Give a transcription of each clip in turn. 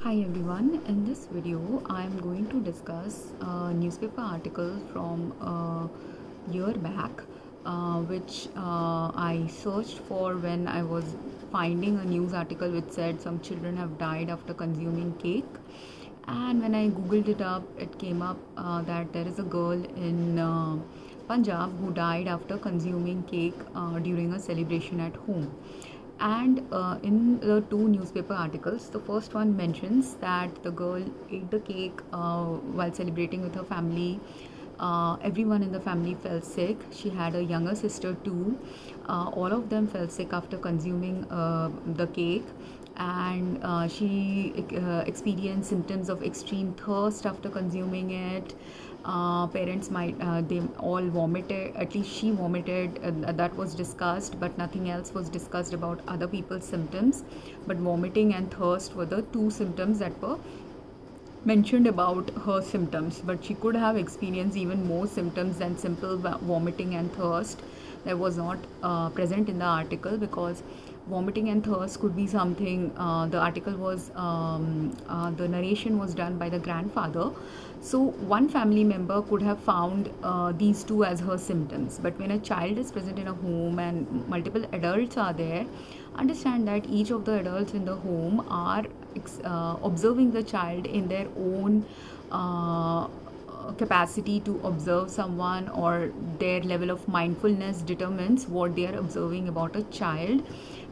Hi everyone, in this video I am going to discuss a newspaper article from a year back which I searched for when I was finding a news article which said some children have died after consuming cake. And when I googled it up, it came up that there is a girl in Punjab who died after consuming cake during a celebration at home. And in the two newspaper articles, the first one mentions that the girl ate the cake while celebrating with her family. Everyone in the family fell sick. She had a younger sister too. All of them fell sick after consuming the cake, and she experienced symptoms of extreme thirst after consuming it. Parents might they all vomited, at least she vomited. That was discussed, but nothing else was discussed about other people's symptoms. But vomiting and thirst were the two symptoms that were mentioned about her symptoms. But she could have experienced even more symptoms than simple vomiting and thirst that was not present in the article, because vomiting and thirst could be something. The article was the narration was done by the grandfather, so one family member could have found these two as her symptoms. But when a child is present in a home and multiple adults are there, understand that each of the adults in the home are observing the child in their own capacity to observe someone, or their level of mindfulness determines what they are observing about a child,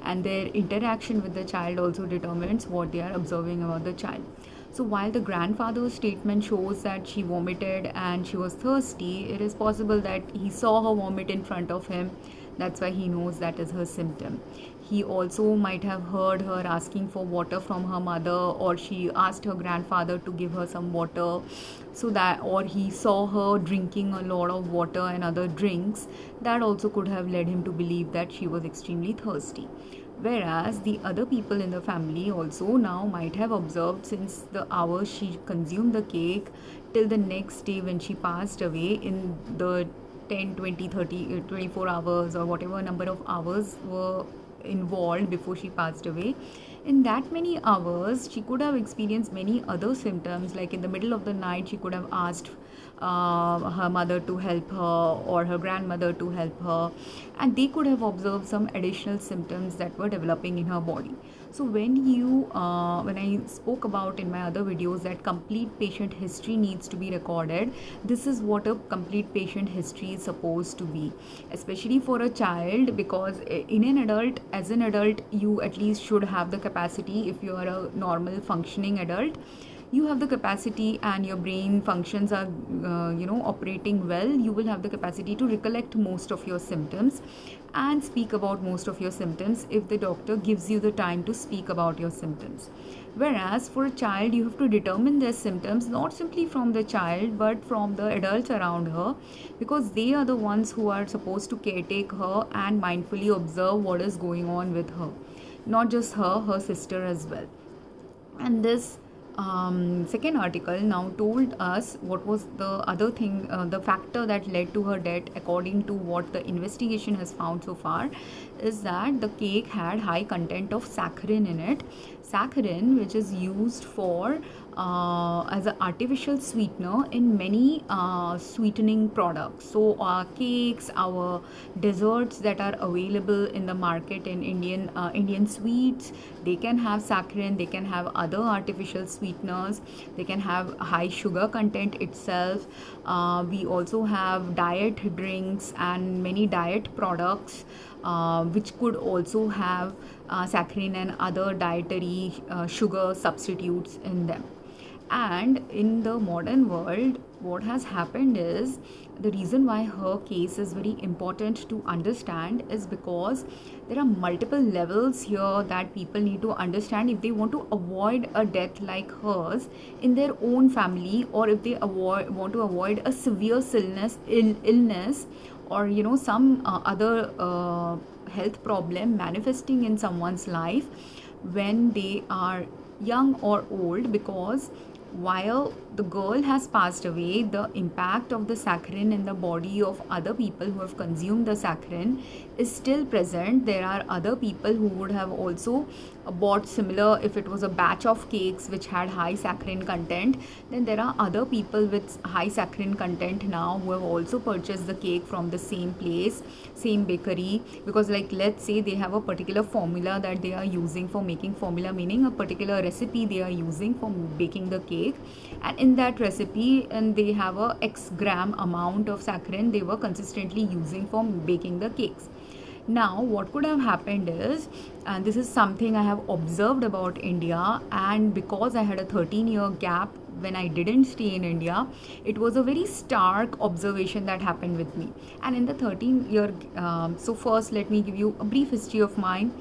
and their interaction with the child also determines what they are observing about the child. So while the grandfather's statement shows that she vomited and she was thirsty, it is possible that he saw her vomit in front of him. That's why he knows that is her symptom. He also might have heard her asking for water from her mother, or she asked her grandfather to give her some water, so that, or he saw her drinking a lot of water and other drinks. That also could have led him to believe that she was extremely thirsty. Whereas the other people in the family also now might have observed, since the hours she consumed the cake till the next day when she passed away, in the 10, 20, 30, 24 hours or whatever number of hours were involved before she passed away. In that many hours, she could have experienced many other symptoms, like in the middle of the night, she could have asked her mother to help her or her grandmother to help her, and they could have observed some additional symptoms that were developing in her body. So when I spoke about in my other videos that complete patient history needs to be recorded, this is what a complete patient history is supposed to be, especially for a child, because in an adult, as an adult, you at least should have the capacity. If you are a normal functioning adult, you have the capacity and your brain functions are operating well, you will have the capacity to recollect most of your symptoms and speak about most of your symptoms if the doctor gives you the time to speak about your symptoms. Whereas for a child, you have to determine their symptoms not simply from the child but from the adults around her, because they are the ones who are supposed to caretake her and mindfully observe what is going on with her, not just her sister as well. And this second article now told us what was the other thing, the factor that led to her death, according to what the investigation has found so far, is that the cake had high content of saccharine in it. Saccharine, which is used for as an artificial sweetener in many sweetening products. So our cakes, our desserts that are available in the market in Indian sweets, they can have saccharine, they can have other artificial sweeteners, they can have high sugar content itself. We also have diet drinks and many diet products which could also have saccharine and other dietary sugar substitutes in them. And in the modern world, what has happened is, the reason why her case is very important to understand is because there are multiple levels here that people need to understand if they want to avoid a death like hers in their own family, or if they want to avoid a severe illness or some other health problem manifesting in someone's life when they are young or old. Because while the girl has passed away, the impact of the saccharine in the body of other people who have consumed the saccharine is still present. There are other people who would have also bought similar, if it was a batch of cakes which had high saccharine content, then there are other people with high saccharine content now who have also purchased the cake from the same place, same bakery, because like let's say they have a particular formula that they are using for making, formula meaning a particular recipe they are using for baking the cake, and in that recipe and they have a x gram amount of saccharine they were consistently using for baking the cakes. Now what could have happened is, and this is something I have observed about India, and because I had a 13-year gap when I didn't stay in India, it was a very stark observation that happened with me. And in the 13-year, so first let me give you a brief history of mine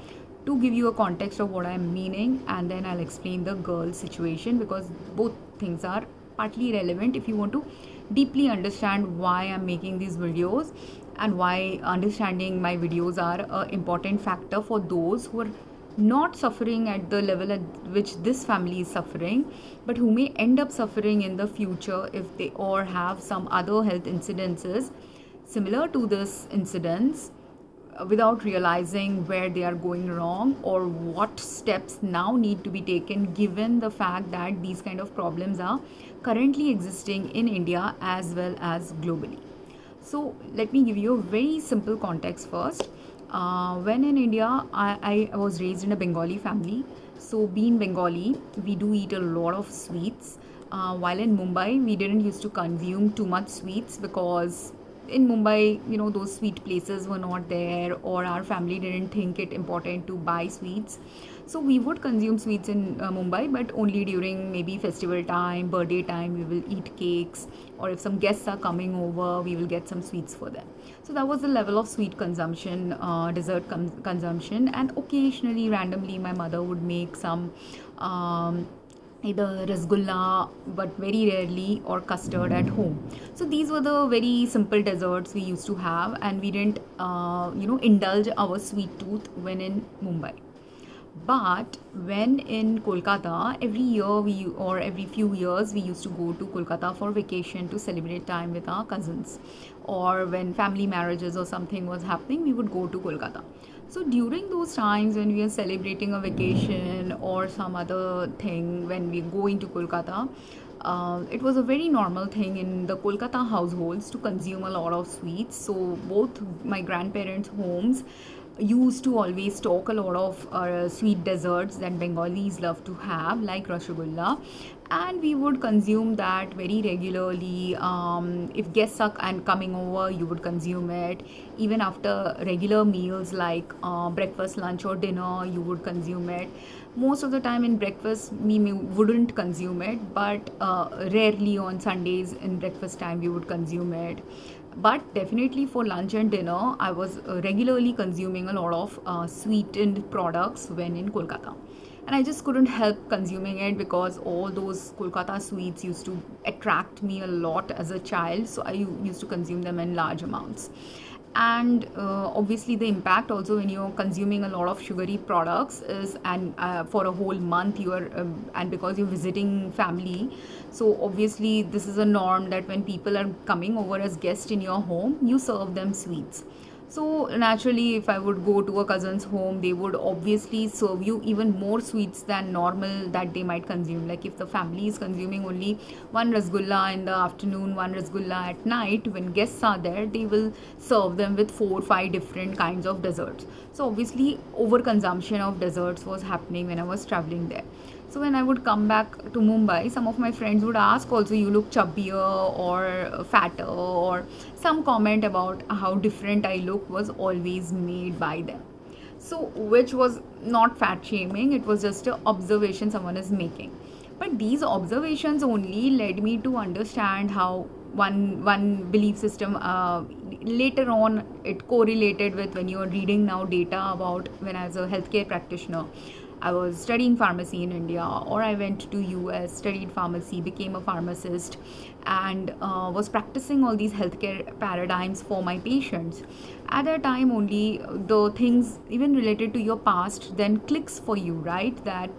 to give you a context of what I'm meaning, and then I'll explain the girl situation, because both things are partly relevant if you want to deeply understand why I'm making these videos and why understanding my videos are an important factor for those who are not suffering at the level at which this family is suffering, but who may end up suffering in the future if they or have some other health incidences similar to this incidents, without realizing where they are going wrong or what steps now need to be taken, given the fact that these kind of problems are currently existing in India as well as globally. So let me give you a very simple context first. When in India, I was raised in a Bengali family. So being Bengali, we do eat a lot of sweets. While in Mumbai, we didn't used to consume too much sweets, because in Mumbai, those sweet places were not there, or our family didn't think it important to buy sweets. So we would consume sweets in Mumbai, but only during maybe festival time, birthday time, we will eat cakes, or if some guests are coming over, we will get some sweets for them. So that was the level of sweet consumption, dessert consumption, and occasionally, randomly, my mother would make some either rasgulla, but very rarely, or custard at home. So these were the very simple desserts we used to have, and we didn't indulge our sweet tooth when in Mumbai. But when in Kolkata, every year or every few years we used to go to Kolkata for vacation to celebrate time with our cousins, or when family marriages or something was happening, we would go to Kolkata. So during those times when we are celebrating a vacation or some other thing, when we go into Kolkata, it was a very normal thing in the Kolkata households to consume a lot of sweets. So both my grandparents' homes used to always stock a lot of sweet desserts that Bengalis love to have, like rasgulla, and we would consume that very regularly. If guests are coming over, you would consume it. Even after regular meals like breakfast, lunch, or dinner, you would consume it. Most of the time in breakfast, we wouldn't consume it, but rarely on Sundays in breakfast time, we would consume it. But definitely for lunch and dinner, I was regularly consuming a lot of sweetened products when in Kolkata. And I just couldn't help consuming it, because all those Kolkata sweets used to attract me a lot as a child. So I used to consume them in large amounts. And obviously the impact also when you're consuming a lot of sugary products is, and for a whole month you are and because you're visiting family, so obviously this is a norm that when people are coming over as guests in your home, you serve them sweets. So naturally, if I would go to a cousin's home, they would obviously serve you even more sweets than normal that they might consume. Like if the family is consuming only one rasgulla in the afternoon, one rasgulla at night, when guests are there, they will serve them with 4 or 5 different kinds of desserts. So obviously, overconsumption of desserts was happening when I was traveling there. So when I would come back to Mumbai, some of my friends would ask also, you look chubbier or fatter, or some comment about how different I look was always made by them. So which was not fat shaming, it was just an observation someone is making. But these observations only led me to understand how one belief system later on it correlated with when you're reading now data about when I was a healthcare practitioner. I was studying pharmacy in India, or I went to US, studied pharmacy, became a pharmacist, and was practicing all these healthcare paradigms for my patients. at that time only the things even related to your past then clicks for you, right? That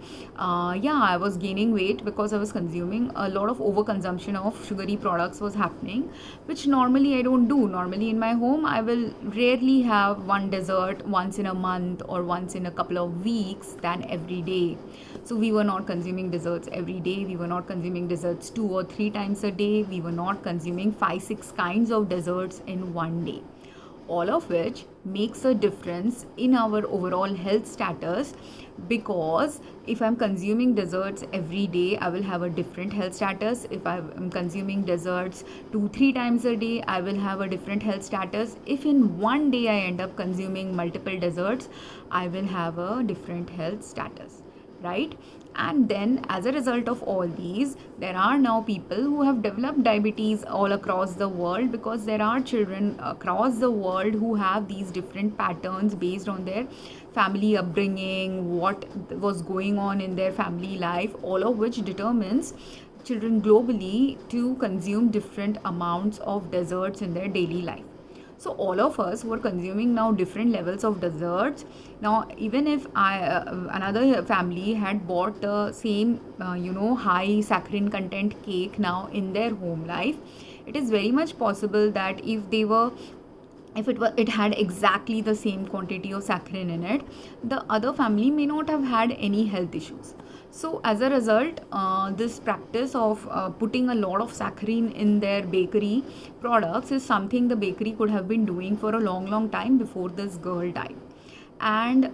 yeah, I was gaining weight because I was consuming a lot of overconsumption of sugary products was happening, which normally I don't do. Normally in my home I will rarely have one dessert once in a month or once in a couple of weeks than every day. So we were not consuming desserts every day, we were not consuming desserts 2 or 3 times a day, we were not consuming 5-6 kinds of desserts in one day, all of which makes a difference in our overall health status. Because if I'm consuming desserts every day, I will have a different health status. If I'm consuming desserts 2-3 times a day, I will have a different health status. If in one day I end up consuming multiple desserts, I will have a different health status, right? And then as a result of all these, there are now people who have developed diabetes all across the world, because there are children across the world who have these different patterns based on their family upbringing, what was going on in their family life, all of which determines children globally to consume different amounts of desserts in their daily life. So all of us were consuming now different levels of desserts. Now even if another family had bought the same high saccharine content cake now in their home life, it is very much possible that if it had exactly the same quantity of saccharine in it, the other family may not have had any health issues. So as a result, this practice of putting a lot of saccharine in their bakery products is something the bakery could have been doing for a long time before this girl died. And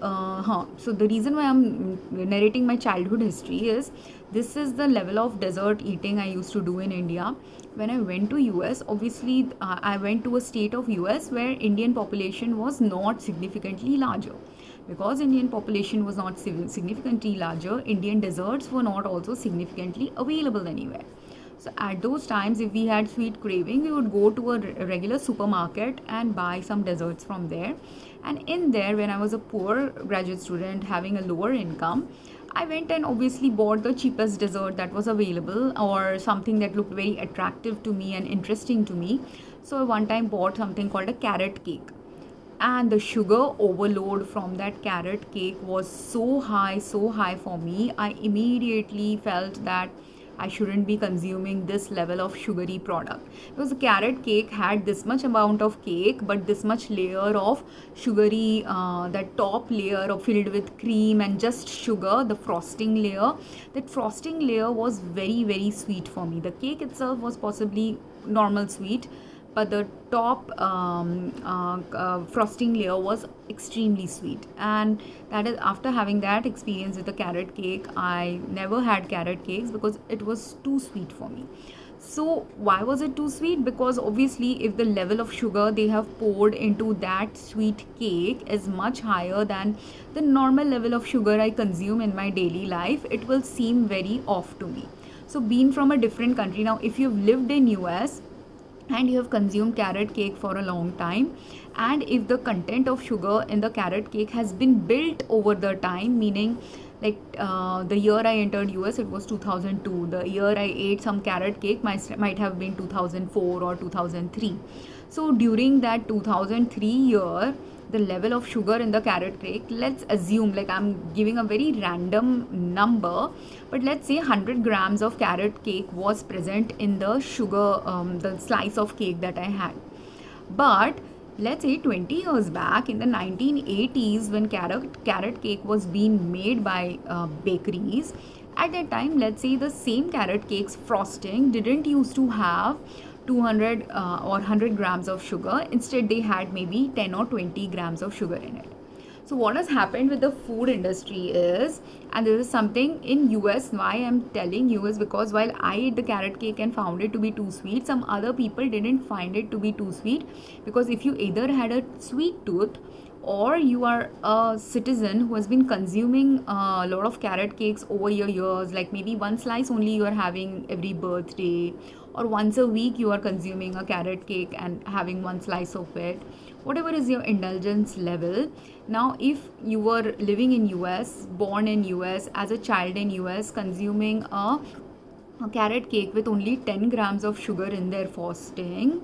so the reason why I'm narrating my childhood history is this is the level of dessert eating I used to do in India. When I went to US, obviously I went to a state of US where Indian population was not significantly larger. Because Indian population was not significantly larger, Indian desserts were not also significantly available anywhere. So at those times, if we had sweet craving, we would go to a regular supermarket and buy some desserts from there. And in there, when I was a poor graduate student having a lower income, I went and obviously bought the cheapest dessert that was available, or something that looked very attractive to me and interesting to me. So I one time bought something called a carrot cake. And the sugar overload from that carrot cake was so high for me. I immediately felt that I shouldn't be consuming this level of sugary product, because the carrot cake had this much amount of cake but this much layer of sugary, that top layer filled with cream and just sugar, the frosting layer. That frosting layer was very sweet for me. The cake itself was possibly normal sweet, but the top frosting layer was extremely sweet. And that is, after having that experience with the carrot cake, I never had carrot cakes because it was too sweet for me. So why was it too sweet? Because obviously if the level of sugar they have poured into that sweet cake is much higher than the normal level of sugar I consume in my daily life, it will seem very off to me. So being from a different country, now if you've lived in US and you have consumed carrot cake for a long time, and if the content of sugar in the carrot cake has been built over the time, meaning like the year I entered US, it was 2002. The year I ate some carrot cake might have been 2004 or 2003. So during that 2003 year, the level of sugar in the carrot cake, let's assume, like I'm giving a very random number, but let's say 100 grams of carrot cake was present in the sugar, the slice of cake that I had. But let's say 20 years back in the 1980s, when carrot cake was being made by bakeries, at that time, let's say the same carrot cake's frosting didn't used to have 200 or 100 grams of sugar. Instead, they had maybe 10 or 20 grams of sugar in it. So what has happened with the food industry is, and this is something in US, why I'm telling you is because while I ate the carrot cake and found it to be too sweet, some other people didn't find it to be too sweet, because if you either had a sweet tooth or you are a citizen who has been consuming a lot of carrot cakes over your years, like maybe one slice only you are having every birthday, or once a week you are consuming a carrot cake and having one slice of it, whatever is your indulgence level. Now if you were living in US, born in US, as a child in US, consuming a carrot cake with only 10 grams of sugar in their frosting,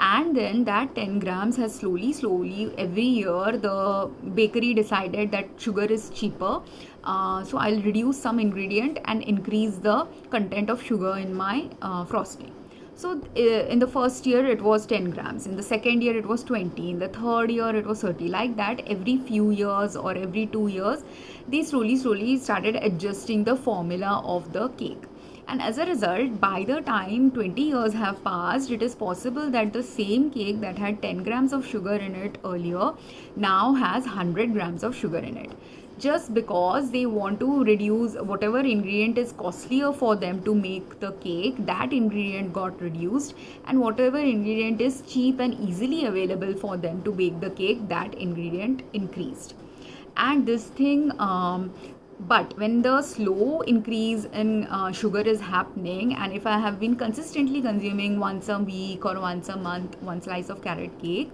And then that 10 grams has slowly every year the bakery decided that sugar is cheaper, so I'll reduce some ingredient and increase the content of sugar in my frosting. So in the first year it was 10 grams, in the second year it was 20, in the third year it was 30. Like that, every few years or every 2 years, they slowly started adjusting the formula of the cake. And as a result, by the time 20 years have passed, it is possible that the same cake that had 10 grams of sugar in it earlier now has 100 grams of sugar in it. Just because they want to reduce whatever ingredient is costlier for them to make the cake, that ingredient got reduced, and whatever ingredient is cheap and easily available for them to bake the cake, that ingredient increased. And this thing but when the slow increase in sugar is happening, and if I have been consistently consuming once a week or once a month one slice of carrot cake,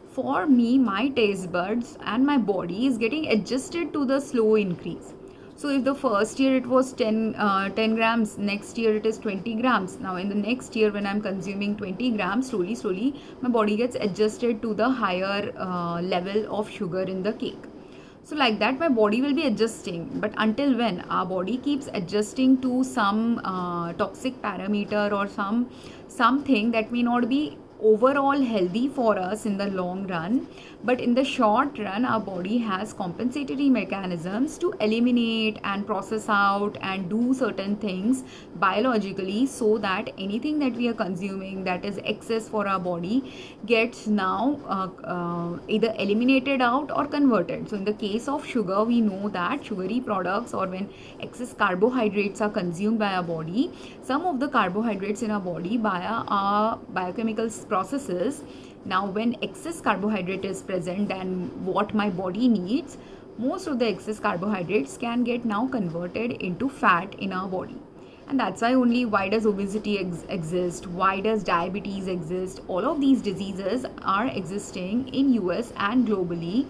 for me, my taste buds and my body is getting adjusted to the slow increase. So if the first year it was 10 grams, next year it is 20 grams. Now in the next year when I'm consuming 20 grams, slowly my body gets adjusted to the higher level of sugar in the cake. So like that, my body will be adjusting. But until when our body keeps adjusting to some toxic parameter or something that may not be overall healthy for us in the long run, but in the short run our body has compensatory mechanisms to eliminate and process out and do certain things biologically, so that anything that we are consuming that is excess for our body gets now either eliminated out or converted. So in the case of sugar, we know that sugary products, or when excess carbohydrates are consumed by our body, some of the carbohydrates in our body via our biochemical processes, now when excess carbohydrate is present than what my body needs, most of the excess carbohydrates can get now converted into fat in our body. And that's why only why does obesity exist, why does diabetes exist, all of these diseases are existing in US and globally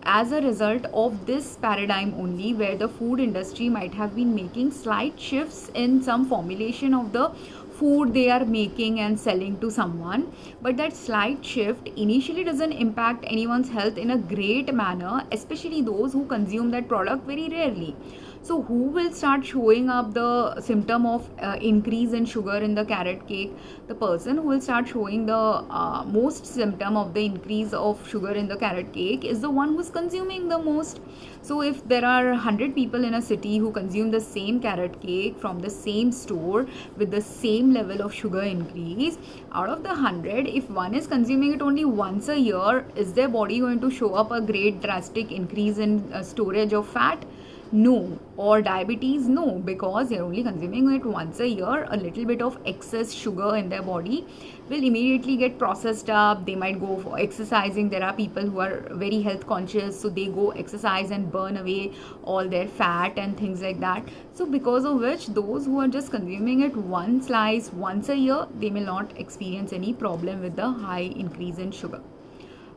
as a result of this paradigm only, where the food industry might have been making slight shifts in some formulation of the food they are making and selling to someone, but that slight shift initially doesn't impact anyone's health in a great manner, especially those who consume that product very rarely. So who will start showing up the symptom of increase in sugar in the carrot cake? The person who will start showing the most symptom of the increase of sugar in the carrot cake is the one who's consuming the most. So if there are 100 people in a city who consume the same carrot cake from the same store with the same level of sugar increase, out of the 100, if one is consuming it only once a year, is their body going to show up a great drastic increase in storage of fat? No. Or diabetes? No, because they're only consuming it once a year. A little bit of excess sugar in their body will immediately get processed up. They might go for exercising. There are people who are very health conscious, so they go exercise and burn away all their fat and things like that. So because of which, those who are just consuming it one slice once a year, they may not experience any problem with the high increase in sugar.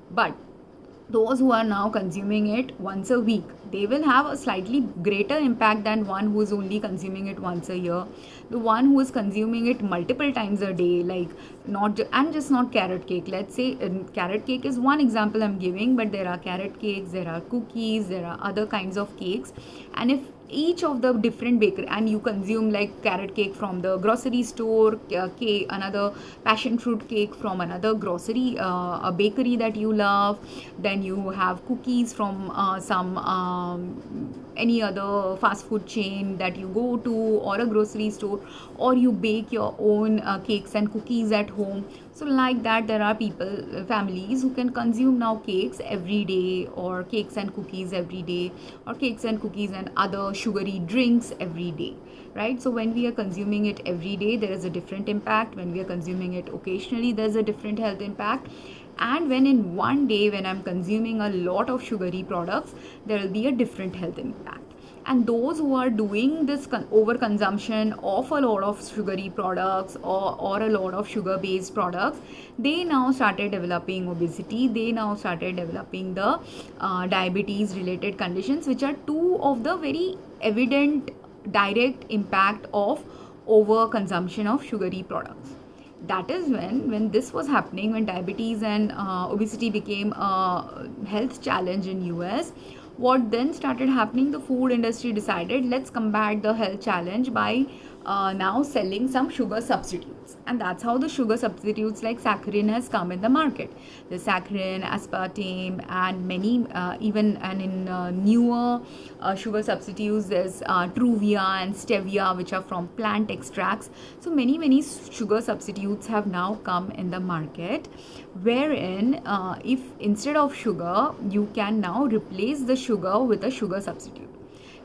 But those who are now consuming it once a week, they will have a slightly greater impact than one who is only consuming it once a year. The one who is consuming it multiple times a day, like just not carrot cake. Let's say carrot cake is one example I'm giving, but there are carrot cakes, there are cookies, there are other kinds of cakes. And if each of the different bakery, and you consume like carrot cake from the grocery store, cake, another passion fruit cake from another grocery a bakery that you love, then you have cookies from any other fast food chain that you go to, or a grocery store, or you bake your own cakes and cookies at home. So like that, there are people, families who can consume now cakes every day, or cakes and cookies every day, or cakes and cookies and other sugary drinks every day, right? So when we are consuming it every day, there is a different impact. When we are consuming it occasionally, there's a different health impact. And when in one day, when I'm consuming a lot of sugary products, there will be a different health impact. And those who are doing this overconsumption of a lot of sugary products or a lot of sugar-based products, they now started developing obesity. They now started developing the diabetes-related conditions, which are two of the very evident direct impact of overconsumption of sugary products. That is when this was happening, when diabetes and obesity became a health challenge in US. What then started happening, the food industry decided, let's combat the health challenge by now selling some sugar substitutes, and that's how the sugar substitutes like saccharine has come in the market. The saccharine, aspartame, and many even and in newer sugar substitutes, there's truvia and stevia, which are from plant extracts. So many sugar substitutes have now come in the market, wherein if instead of sugar, you can now replace the sugar with a sugar substitute.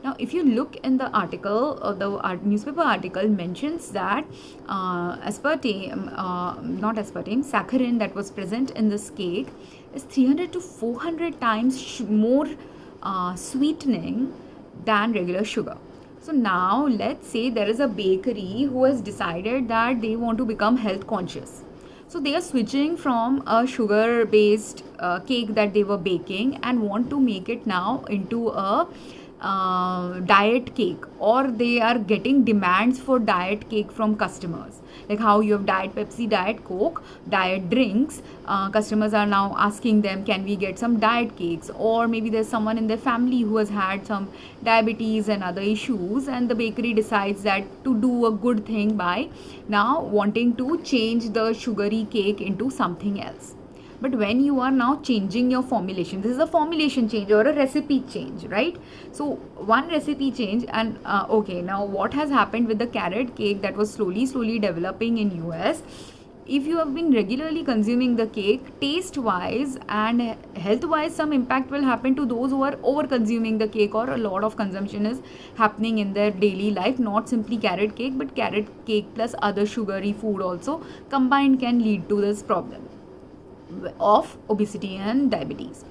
Now, if you look in the article, the newspaper article mentions that saccharine that was present in this cake is 300 to 400 times more sweetening than regular sugar. So now, let's say there is a bakery who has decided that they want to become health conscious. So they are switching from a sugar-based cake that they were baking and want to make it now into a diet cake, or they are getting demands for diet cake from customers, like how you have diet Pepsi, diet Coke, diet drinks. Customers are now asking them, can we get some diet cakes? Or maybe there's someone in their family who has had some diabetes and other issues, and the bakery decides that to do a good thing by now wanting to change the sugary cake into something else. But when you are now changing your formulation, this is a formulation change or a recipe change, right? So one recipe change, and okay, now what has happened with the carrot cake that was slowly developing in US? If you have been regularly consuming the cake, taste wise and health wise, some impact will happen to those who are over consuming the cake, or a lot of consumption is happening in their daily life. Not simply carrot cake, but carrot cake plus other sugary food also combined can lead to this problem of obesity and diabetes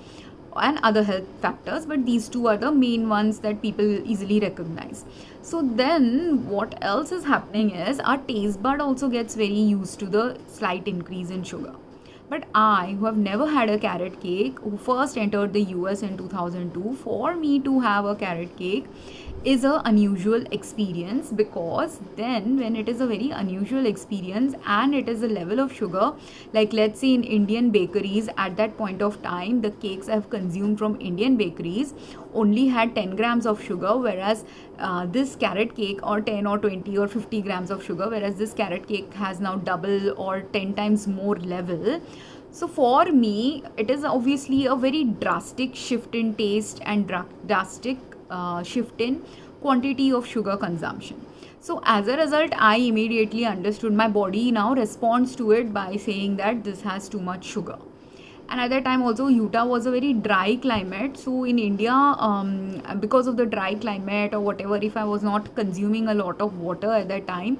and other health factors, but these two are the main ones that people easily recognize. So then what else is happening is our taste bud also gets very used to the slight increase in sugar. But I, who have never had a carrot cake, who first entered the US in 2002, for me to have a carrot cake is a unusual experience, because then when it is a very unusual experience and it is a level of sugar, like let's say in Indian bakeries at that point of time, the cakes I have consumed from Indian bakeries only had 10 grams of sugar, whereas this carrot cake, or 10 or 20 or 50 grams of sugar, whereas this carrot cake has now double or 10 times more level. So for me, it is obviously a very drastic shift in taste and drastic shift in quantity of sugar consumption. So as a result, I immediately understood, my body now responds to it by saying that this has too much sugar. And at that time also, Utah was a very dry climate. So in India, because of the dry climate or whatever, if I was not consuming a lot of water at that time,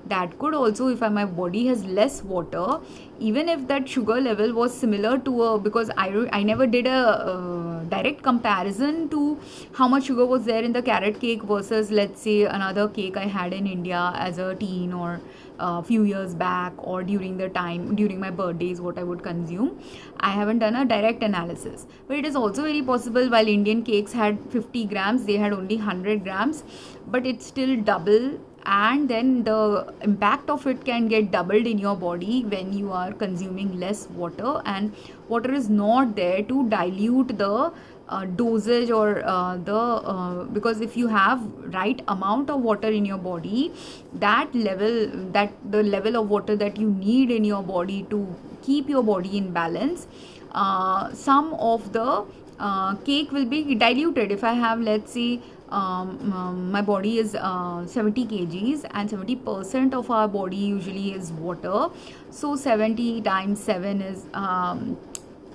that could also, if my body has less water, even if that sugar level was similar to because I never did a direct comparison to how much sugar was there in the carrot cake versus, let's say, another cake I had in India as a teen or a few years back, or during my birthdays, what I would consume. I haven't done a direct analysis, but it is also very possible, while Indian cakes had 50 grams, they had only 100 grams, but it's still double, and then the impact of it can get doubled in your body when you are consuming less water, and water is not there to dilute the dosage or because if you have right amount of water in your body, the level of water that you need in your body to keep your body in balance, some of the cake will be diluted. If I have, let's say, my body is 70 kgs and 70% of our body usually is water, so 70 times 7 is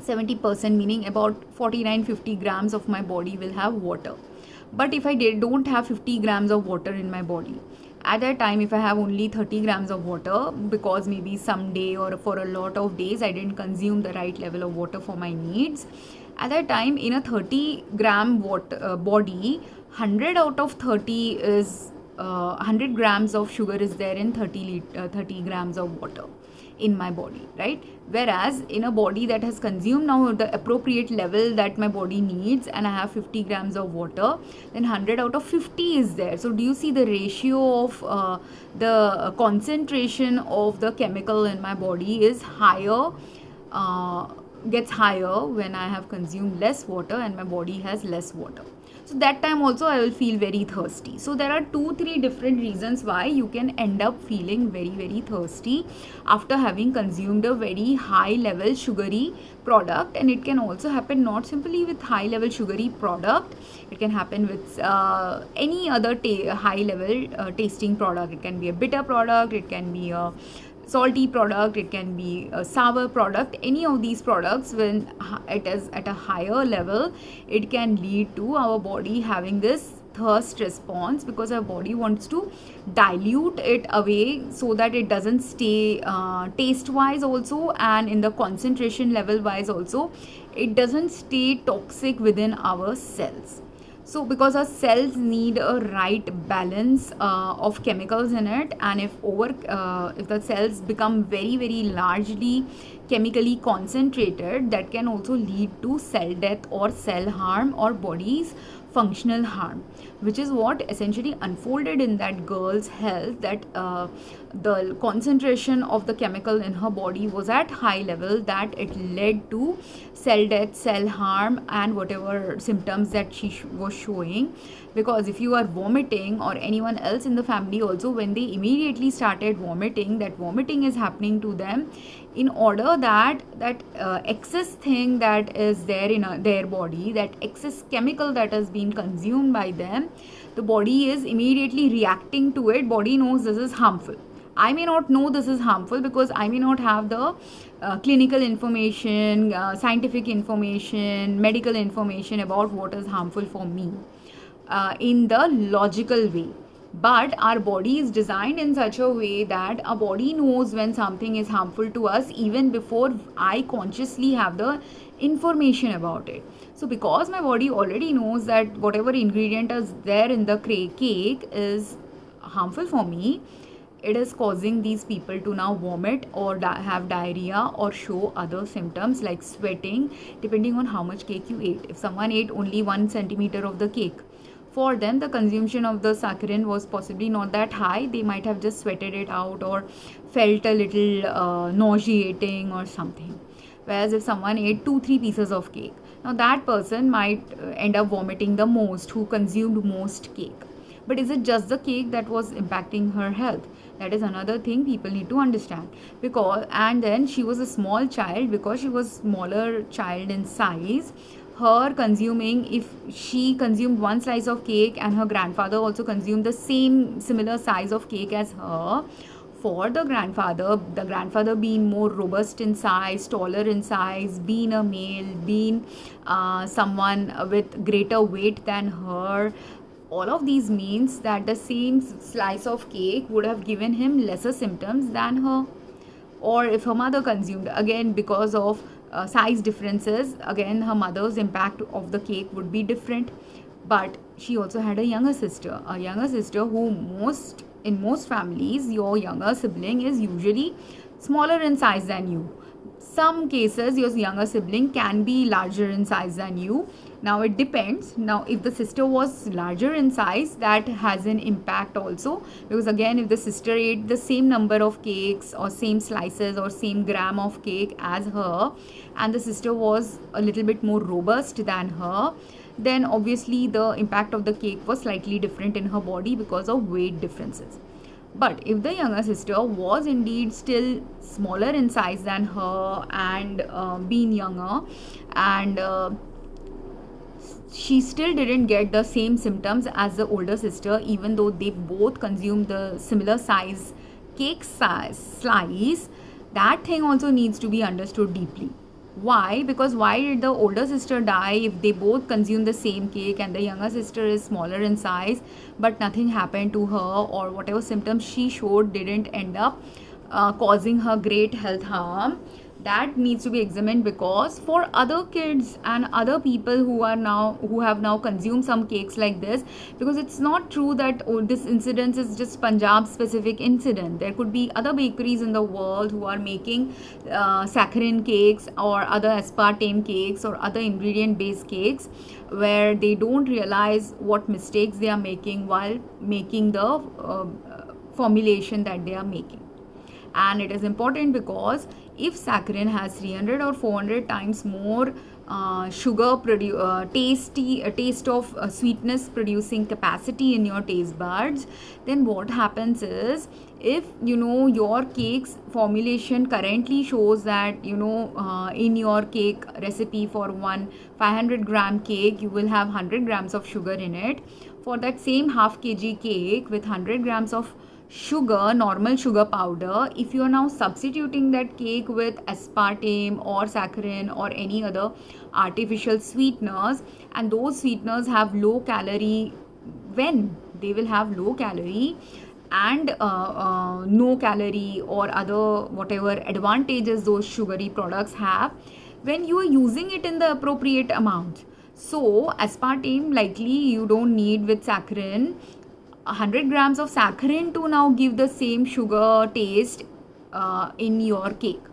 70%, meaning about 49-50 grams of my body will have water. But if I don't have 50 grams of water in my body, at that time, if I have only 30 grams of water, because maybe someday or for a lot of days I didn't consume the right level of water for my needs, at that time, in a 30 gram body, 100 out of 30 is 100 grams of sugar is there in 30 grams of water. in my body, right? Whereas in a body that has consumed now the appropriate level that my body needs, and I have 50 grams of water, then 100 out of 50 is there. So do you see the ratio of the concentration of the chemical in my body is higher, gets higher when I have consumed less water and my body has less water. So that time also I will feel very thirsty. So there are 2-3 different reasons why you can end up feeling very, very thirsty after having consumed a very high level sugary product. And it can also happen not simply with high level sugary product, it can happen with any other high level tasting product. It can be a bitter product, it can be a salty product, it can be a sour product. Any of these products, when it is at a higher level, it can lead to our body having this thirst response, because our body wants to dilute it away so that it doesn't stay taste wise also, and in the concentration level wise also, it doesn't stay toxic within our cells. So because our cells need a right balance of chemicals in it, and if the cells become very, very largely chemically concentrated, that can also lead to cell death or cell harm or body's functional harm, which is what essentially unfolded in that girl's health, that the concentration of the chemical in her body was at high level, that it led to cell death, cell harm, and whatever symptoms that she was showing. Because if you are vomiting, or anyone else in the family also, when they immediately started vomiting, that vomiting is happening to them in order that excess thing that is there in their body, that excess chemical that has been consumed by them, the body is immediately reacting to it. Body knows this is harmful. I may not know this is harmful because I may not have the clinical information, scientific information, medical information about what is harmful for me in the logical way. But our body is designed in such a way that our body knows when something is harmful to us even before I consciously have the information about it. So because my body already knows that whatever ingredient is there in the cake is harmful for me, it is causing these people to now vomit or have diarrhea or show other symptoms like sweating, depending on how much cake you ate. If someone ate only 1 centimeter of the cake, for them the consumption of the saccharine was possibly not that high. They might have just sweated it out or felt a little nauseating or something. Whereas if someone ate 2-3 pieces of cake, now that person might end up vomiting the most, who consumed most cake. But is it just the cake that was impacting her health? That is another thing people need to understand. And then she was a small child, because she was smaller child in size. Her consuming, if she consumed 1 slice of cake and her grandfather also consumed the similar size of cake as her, for the grandfather being more robust in size, taller in size, being a male, being someone with greater weight than her, all of these means that the same slice of cake would have given him lesser symptoms than her. Or if her mother consumed, again because of size differences, again her mother's impact of the cake would be different. But she also had a younger sister who in most families, your younger sibling is usually smaller in size than you. Some cases your younger sibling can be larger in size than you. Now it depends. Now if the sister was larger in size, that has an impact also, because again if the sister ate the same number of cakes or same slices or same gram of cake as her, and the sister was a little bit more robust than her, then obviously the impact of the cake was slightly different in her body because of weight differences. But if the younger sister was indeed still smaller in size than her and being younger, and she still didn't get the same symptoms as the older sister, even though they both consumed the similar size cake slice, that thing also needs to be understood deeply. Why? Because why did the older sister die if they both consume the same cake and the younger sister is smaller in size, but nothing happened to her, or whatever symptoms she showed didn't end up causing her great health harm? that needs to be examined, because for other kids and other people who have now consumed some cakes like this, because it's not true that this incident is just Punjab specific incident. There could be other bakeries in the world who are making saccharine cakes or other aspartame cakes or other ingredient based cakes, where they don't realize what mistakes they are making while making the formulation that they are making. And it is important because if saccharine has 300 or 400 times more taste of sweetness producing capacity in your taste buds, then what happens is, if your cake's formulation currently shows that in your cake recipe for one 500-gram cake you will have 100 grams of sugar in it, for that same half kg cake with 100 grams of sugar, normal sugar powder, if you are now substituting that cake with aspartame or saccharin or any other artificial sweeteners, and those sweeteners have low calorie, when they will have low calorie and no calorie or other whatever advantages those sugary products have, when you are using it in the appropriate amount. So aspartame likely you don't need with saccharin 100 grams of saccharin to now give the same sugar taste in your cake.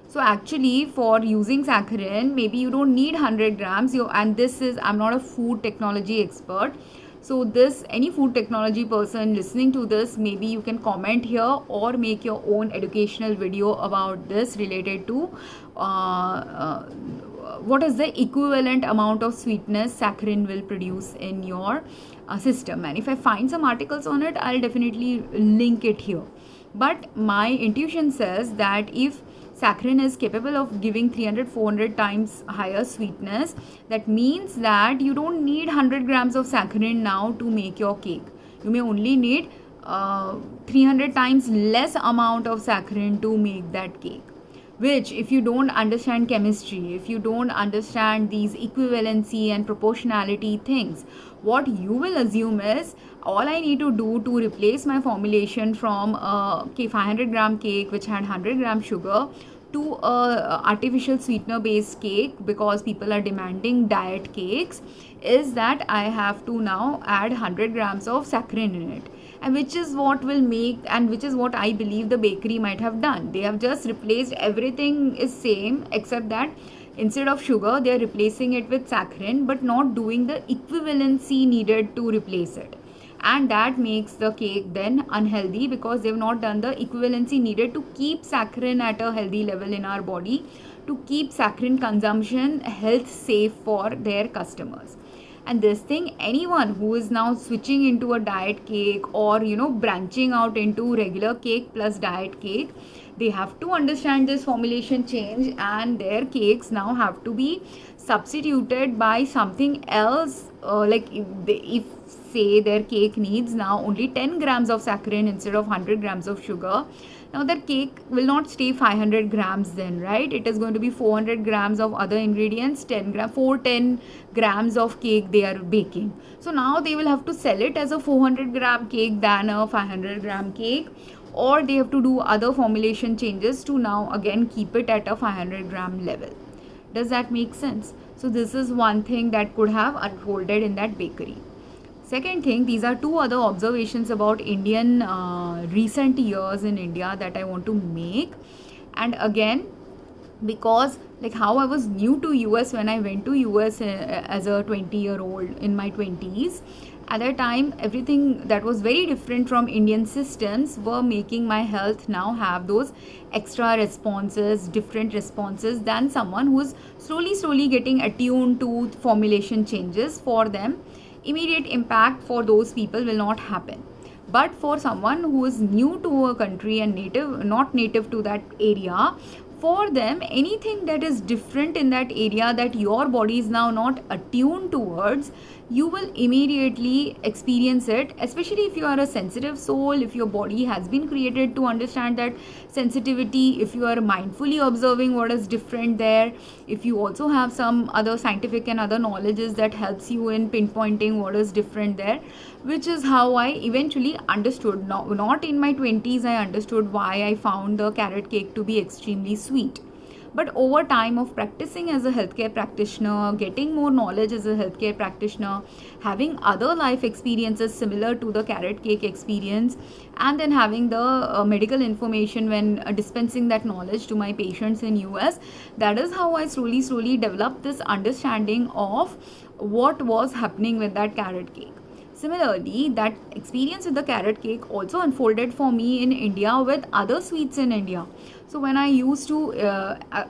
So actually for using saccharin, maybe you don't need 100 grams. And this is, I'm not a food technology expert. So this, any food technology person listening to this, maybe you can comment here or make your own educational video about this related to what is the equivalent amount of sweetness saccharin will produce in your system. And if I find some articles on it, I'll definitely link it here. But my intuition says that if saccharin is capable of giving 300-400 times higher sweetness, that means that you don't need 100 grams of saccharin now to make your cake. You may only need 300 times less amount of saccharin to make that cake. Which, if you don't understand chemistry, if you don't understand these equivalency and proportionality things, what you will assume is, all I need to do to replace my formulation from a 500 gram cake which had 100 gram sugar to a artificial sweetener based cake, because people are demanding diet cakes, is that I have to now add 100 grams of saccharin in it. And which is what will make, and which is what I believe the bakery might have done. They have just replaced, everything is same except that instead of sugar they are replacing it with saccharin, but not doing the equivalency needed to replace it. And that makes the cake then unhealthy, because they have not done the equivalency needed to keep saccharin at a healthy level in our body, to keep saccharin consumption health safe for their customers. And this thing, anyone who is now switching into a diet cake or branching out into regular cake plus diet cake, they have to understand this formulation change, and their cakes now have to be substituted by something else. Like if say their cake needs now only 10 grams of saccharin instead of 100 grams of sugar, now that cake will not stay 500 grams then, right? It is going to be 400 grams of other ingredients, 10 grams of cake they are baking. So now they will have to sell it as a 400 gram cake than a 500 gram cake, or they have to do other formulation changes to now again keep it at a 500 gram level. Does that make sense? So this is one thing that could have unfolded in that bakery. Second thing, these are two other observations about Indian recent years in India that I want to make. And again, because like how I was new to US when I went to US as a 20-year-old in my 20s, at that time everything that was very different from Indian systems were making my health now have those extra responses, different responses than someone who's slowly getting attuned to formulation changes. For them, immediate impact for those people will not happen. But for someone who is new to a country and not native to that area, for them, anything that is different in that area that your body is now not attuned towards, you will immediately experience it, especially if you are a sensitive soul, if your body has been created to understand that sensitivity, if you are mindfully observing what is different there, if you also have some other scientific and other knowledges that helps you in pinpointing what is different there, which is how I eventually understood. Not in my 20s I understood why I found the carrot cake to be extremely sweet. But over time of practicing as a healthcare practitioner, getting more knowledge as a healthcare practitioner, having other life experiences similar to the carrot cake experience, and then having the medical information when dispensing that knowledge to my patients in US, that is how I slowly developed this understanding of what was happening with that carrot cake. Similarly, that experience with the carrot cake also unfolded for me in India with other sweets in India. So when I used to,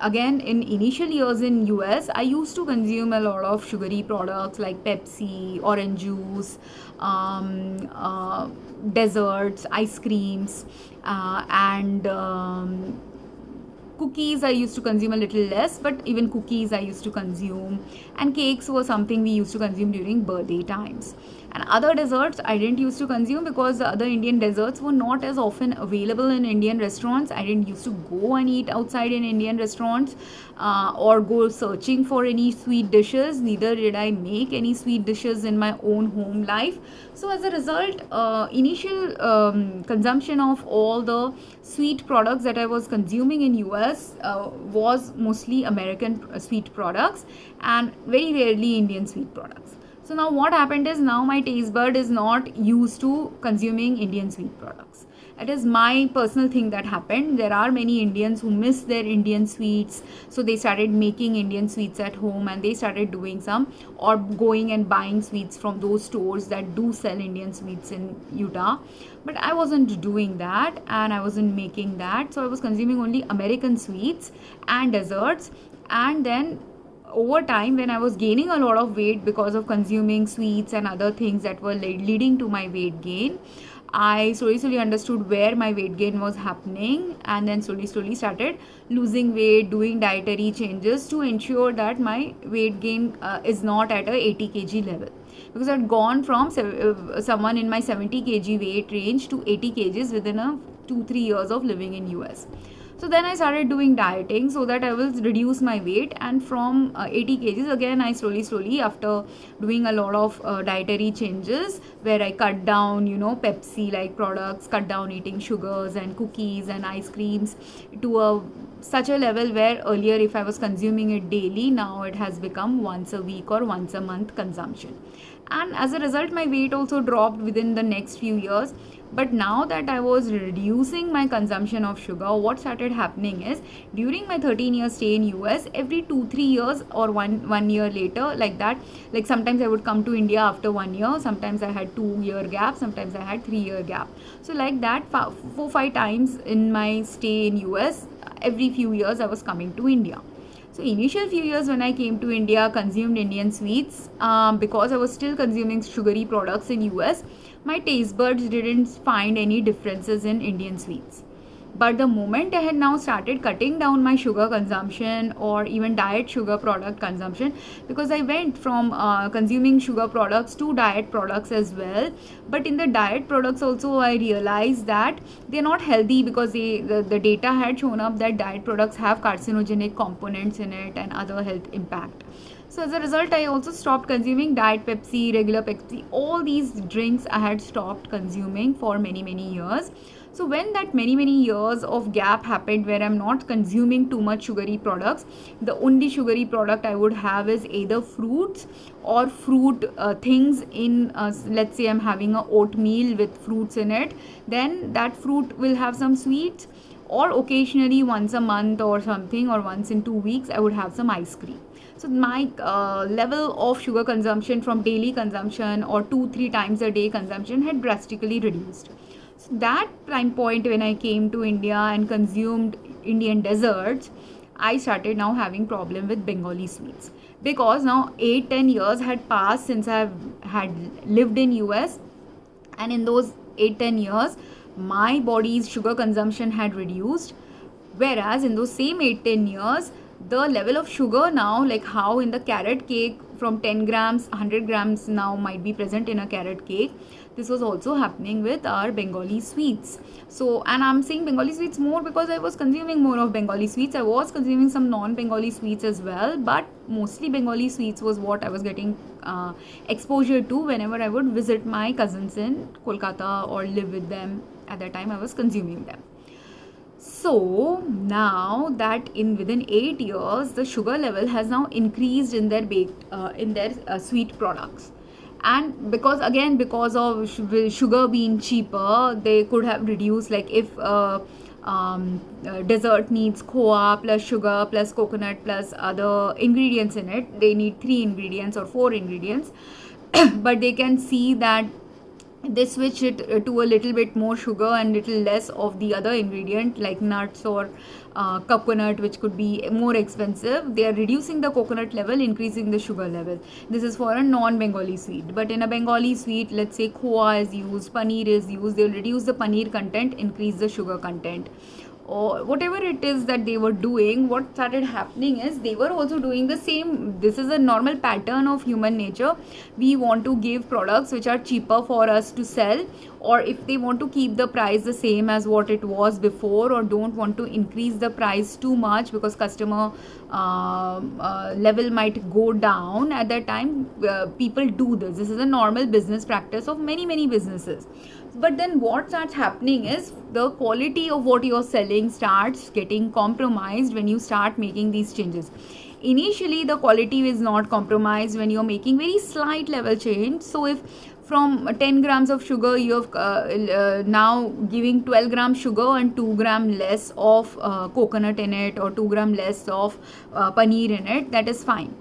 again in initial years in US, I used to consume a lot of sugary products like Pepsi, orange juice, desserts, ice creams, and cookies I used to consume a little less, but even cookies I used to consume, and cakes were something we used to consume during birthday times. And other desserts I didn't used to consume because the other Indian desserts were not as often available in Indian restaurants. I didn't used to go and eat outside in Indian restaurants or go searching for any sweet dishes. Neither did I make any sweet dishes in my own home life. So as a result, initial consumption of all the sweet products that I was consuming in US was mostly American sweet products and very rarely Indian sweet products. So now what happened is, now my taste bud is not used to consuming Indian sweet products. It is my personal thing that happened. There are many Indians who miss their Indian sweets, so they started making Indian sweets at home, and they started doing some or going and buying sweets from those stores that do sell Indian sweets in Utah. But I wasn't doing that, and I wasn't making that, so I was consuming only American sweets and desserts. And then over time, when I was gaining a lot of weight because of consuming sweets and other things that were leading to my weight gain, I slowly understood where my weight gain was happening, and then slowly started losing weight, doing dietary changes to ensure that my weight gain is not at a 80 kg level, because I'd gone from someone in my 70 kg weight range to 80 kgs within a 2-3 years of living in US. So then I started doing dieting so that I will reduce my weight, and from 80 kgs again I slowly after doing a lot of dietary changes where I cut down Pepsi like products, cut down eating sugars and cookies and ice creams to such a level where earlier if I was consuming it daily, now it has become once a week or once a month consumption. And as a result, my weight also dropped within the next few years. But now that I was reducing my consumption of sugar, what started happening is, during my 13-year stay in US, every 2-3 years or one year later, like that, like sometimes I would come to India after 1 year, sometimes I had 2-year gap, sometimes I had 3-year gap. So like that, 4-5 times in my stay in US, every few years I was coming to India. So initial few years when I came to India, consumed Indian sweets because I was still consuming sugary products in US. My taste buds didn't find any differences in Indian sweets. But the moment I had now started cutting down my sugar consumption or even diet sugar product consumption, because I went from consuming sugar products to diet products as well. But in the diet products also I realized that they're not healthy, because the data had shown up that diet products have carcinogenic components in it and other health impact. So as a result, I also stopped consuming diet Pepsi, regular Pepsi. All these drinks I had stopped consuming for many years. So when that many years of gap happened where I'm not consuming too much sugary products, the only sugary product I would have is either fruits or fruit things in, let's say I'm having a oatmeal with fruits in it, then that fruit will have some sweets, or occasionally once a month or something, or once in 2 weeks, I would have some ice cream. So my level of sugar consumption from daily consumption or 2-3 times a day consumption had drastically reduced. So that time point when I came to India and consumed Indian desserts, I started now having problem with Bengali sweets, because now 8-10 years had passed since I had lived in US, and in those 8-10 years my body's sugar consumption had reduced, whereas in those same 8-10 years the level of sugar now, like how in the carrot cake from 10 grams 100 grams now might be present in a carrot cake, this was also happening with our Bengali sweets. So, and I'm saying Bengali sweets more because I was consuming more of Bengali sweets. I was consuming some non-Bengali sweets as well, but mostly Bengali sweets was what I was getting exposure to whenever I would visit my cousins in Kolkata or live with them. At that time I was consuming them. So now that in within 8 years the sugar level has now increased in their sweet products, and because of sugar being cheaper, they could have reduced, like if dessert needs khoa plus sugar plus coconut plus other ingredients in it, they need 3 ingredients or 4 ingredients. But they can see that they switch it to a little bit more sugar and little less of the other ingredient like nuts or coconut, which could be more expensive. They are reducing the coconut level, increasing the sugar level. This is for a non-Bengali sweet. But in a Bengali sweet, let's say khoa is used, paneer is used, they'll reduce the paneer content, increase the sugar content, or whatever it is that they were doing. What started happening is they were also doing the same. This is a normal pattern of human nature. We want to give products which are cheaper for us to sell, or if they want to keep the price the same as what it was before, or don't want to increase the price too much because customer level might go down at that time, people do this is a normal business practice of many businesses. But then what starts happening is the quality of what you're selling starts getting compromised when you start making these changes. Initially the quality is not compromised when you're making very slight level change. So if from 10 grams of sugar you have now giving 12 gram sugar and 2 gram less of coconut in it, or 2 gram less of paneer in it, that is fine.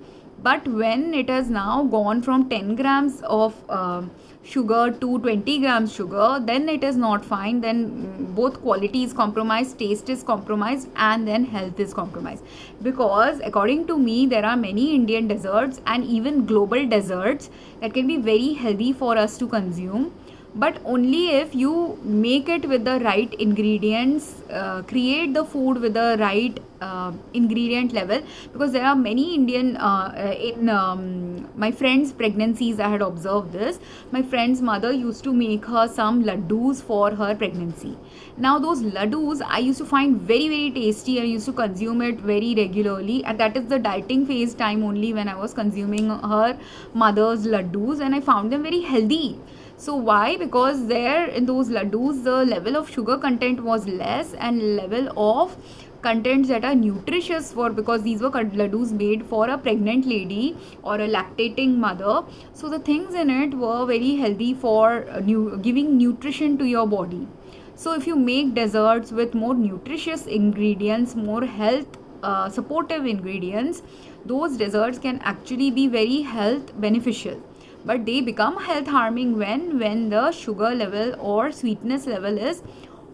But when it has now gone from 10 grams of sugar to 20 grams sugar, then it is not fine. Then both quality is compromised, taste is compromised, and then health is compromised. Because according to me, there are many Indian desserts and even global desserts that can be very healthy for us to consume, but only if you make it with the right ingredients, create the food with the right ingredient level. Because there are many Indian in my friend's pregnancies, I had observed this. My friend's mother used to make her some laddus for her pregnancy. Now those laddus I used to find very tasty. I used to consume it very regularly, and that is the dieting phase time only when I was consuming her mother's laddus, and I found them very healthy. So why? Because there in those laddus the level of sugar content was less, and level of contents that are nutritious for, because these were laddus made for a pregnant lady or a lactating mother. So the things in it were very healthy for giving nutrition to your body. So if you make desserts with more nutritious ingredients, more health supportive ingredients, those desserts can actually be very health beneficial. But they become health harming when the sugar level or sweetness level is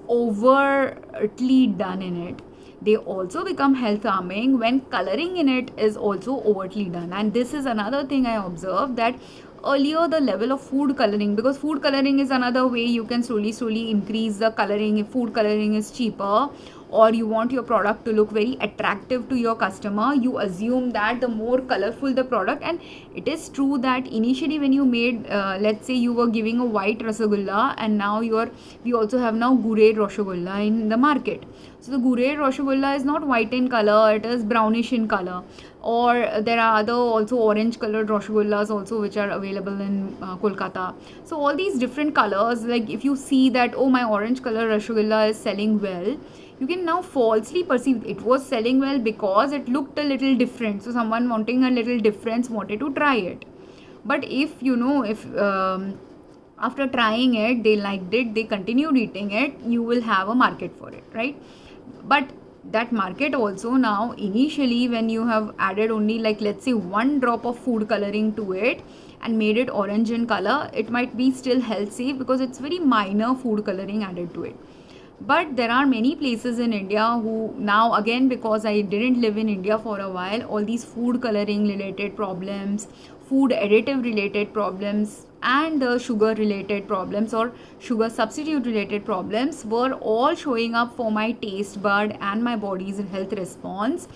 overtly done in it. They also become health harming when coloring in it is also overtly done. And this is another thing I observed, that earlier the level of food coloring, because food coloring is another way you can slowly increase the coloring. If food coloring is cheaper, or you want your product to look very attractive to your customer, you assume that the more colorful the product. And it is true that initially when you made let's say you were giving a white rasgulla, and now we also have now gure rasgulla in the market. So the gure rasgulla is not white in color, it is brownish in color. Or there are other also orange colored rasgullas also which are available in Kolkata. So all these different colors, like if you see that, oh, my orange color rasgulla is selling well, you can now falsely perceive it was selling well because it looked a little different. So someone wanting a little difference wanted to try it. But if after trying it they liked it, they continued eating it, you will have a market for it, right? But that market also now, initially when you have added only, like let's say 1 drop of food coloring to it and made it orange in color, it might be still health safe because it's very minor food coloring added to it. But there are many places in India who now, again because I didn't live in India for a while, all these food coloring related problems, food additive related problems, and the sugar related problems or sugar substitute related problems were all showing up for my taste bud and my body's health response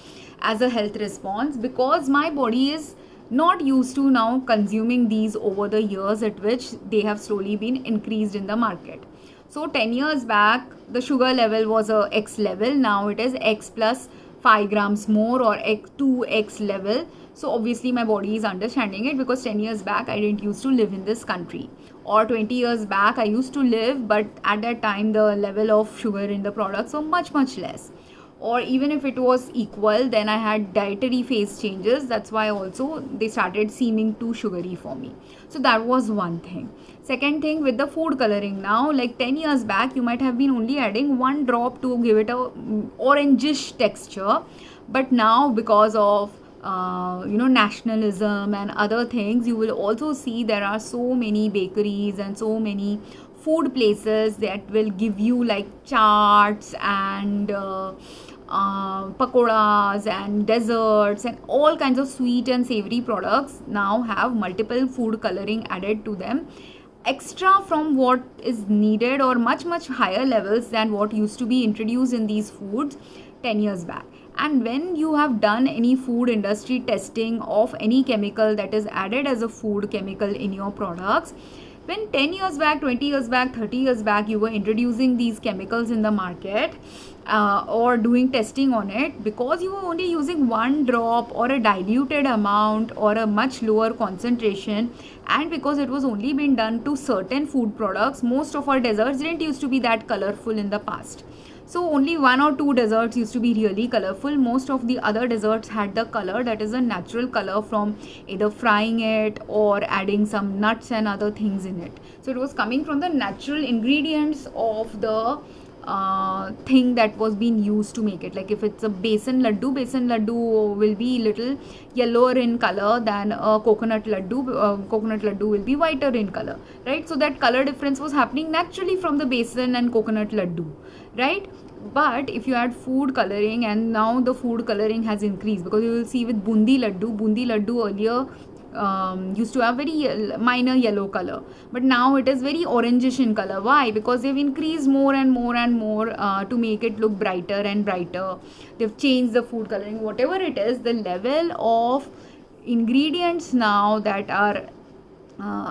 as a health response, because my body is not used to now consuming these over the years at which they have slowly been increased in the market. So 10 years back the sugar level was a X level, now it is X plus 5 grams more or X 2X level. So obviously my body is understanding it, because 10 years back I didn't used to live in this country. or 20 years back I used to live, but at that time the level of sugar in the products were much less. Or even if it was equal, then I had dietary phase changes. That's why also they started seeming too sugary for me. So that was one thing. Second thing, with the food coloring now, like 10 years back, you might have been only adding 1 drop to give it a orangish texture. But now, because of nationalism and other things, you will also see there are so many bakeries and so many food places that will give you like chaats and pakoras and desserts and all kinds of sweet and savory products now have multiple food coloring added to them, extra from what is needed, or much higher levels than what used to be introduced in these foods 10 years back. And when you have done any food industry testing of any chemical that is added as a food chemical in your products, when 10 years back, 20 years back, 30 years back, you were introducing these chemicals in the market or doing testing on it, because you were only using 1 drop or a diluted amount or a much lower concentration, and because it was only been done to certain food products, most of our desserts didn't used to be that colorful in the past. So only 1 or 2 desserts used to be really colorful. Most of the other desserts had the color that is a natural color from either frying it or adding some nuts and other things in it. So it was coming from the natural ingredients of the thing that was being used to make it. Like if it's a besan laddu will be little yellower in color than a coconut laddu. Coconut laddu will be whiter in color, right? So that color difference was happening naturally from the besan and coconut laddu, right? But if you add food coloring, and now the food coloring has increased, because you will see with bundi laddu earlier used to have very minor yellow color, but now it is very orangish in color. Why? Because they've increased more and more to make it look brighter and brighter. They've changed the food coloring, whatever it is. The level of ingredients now that are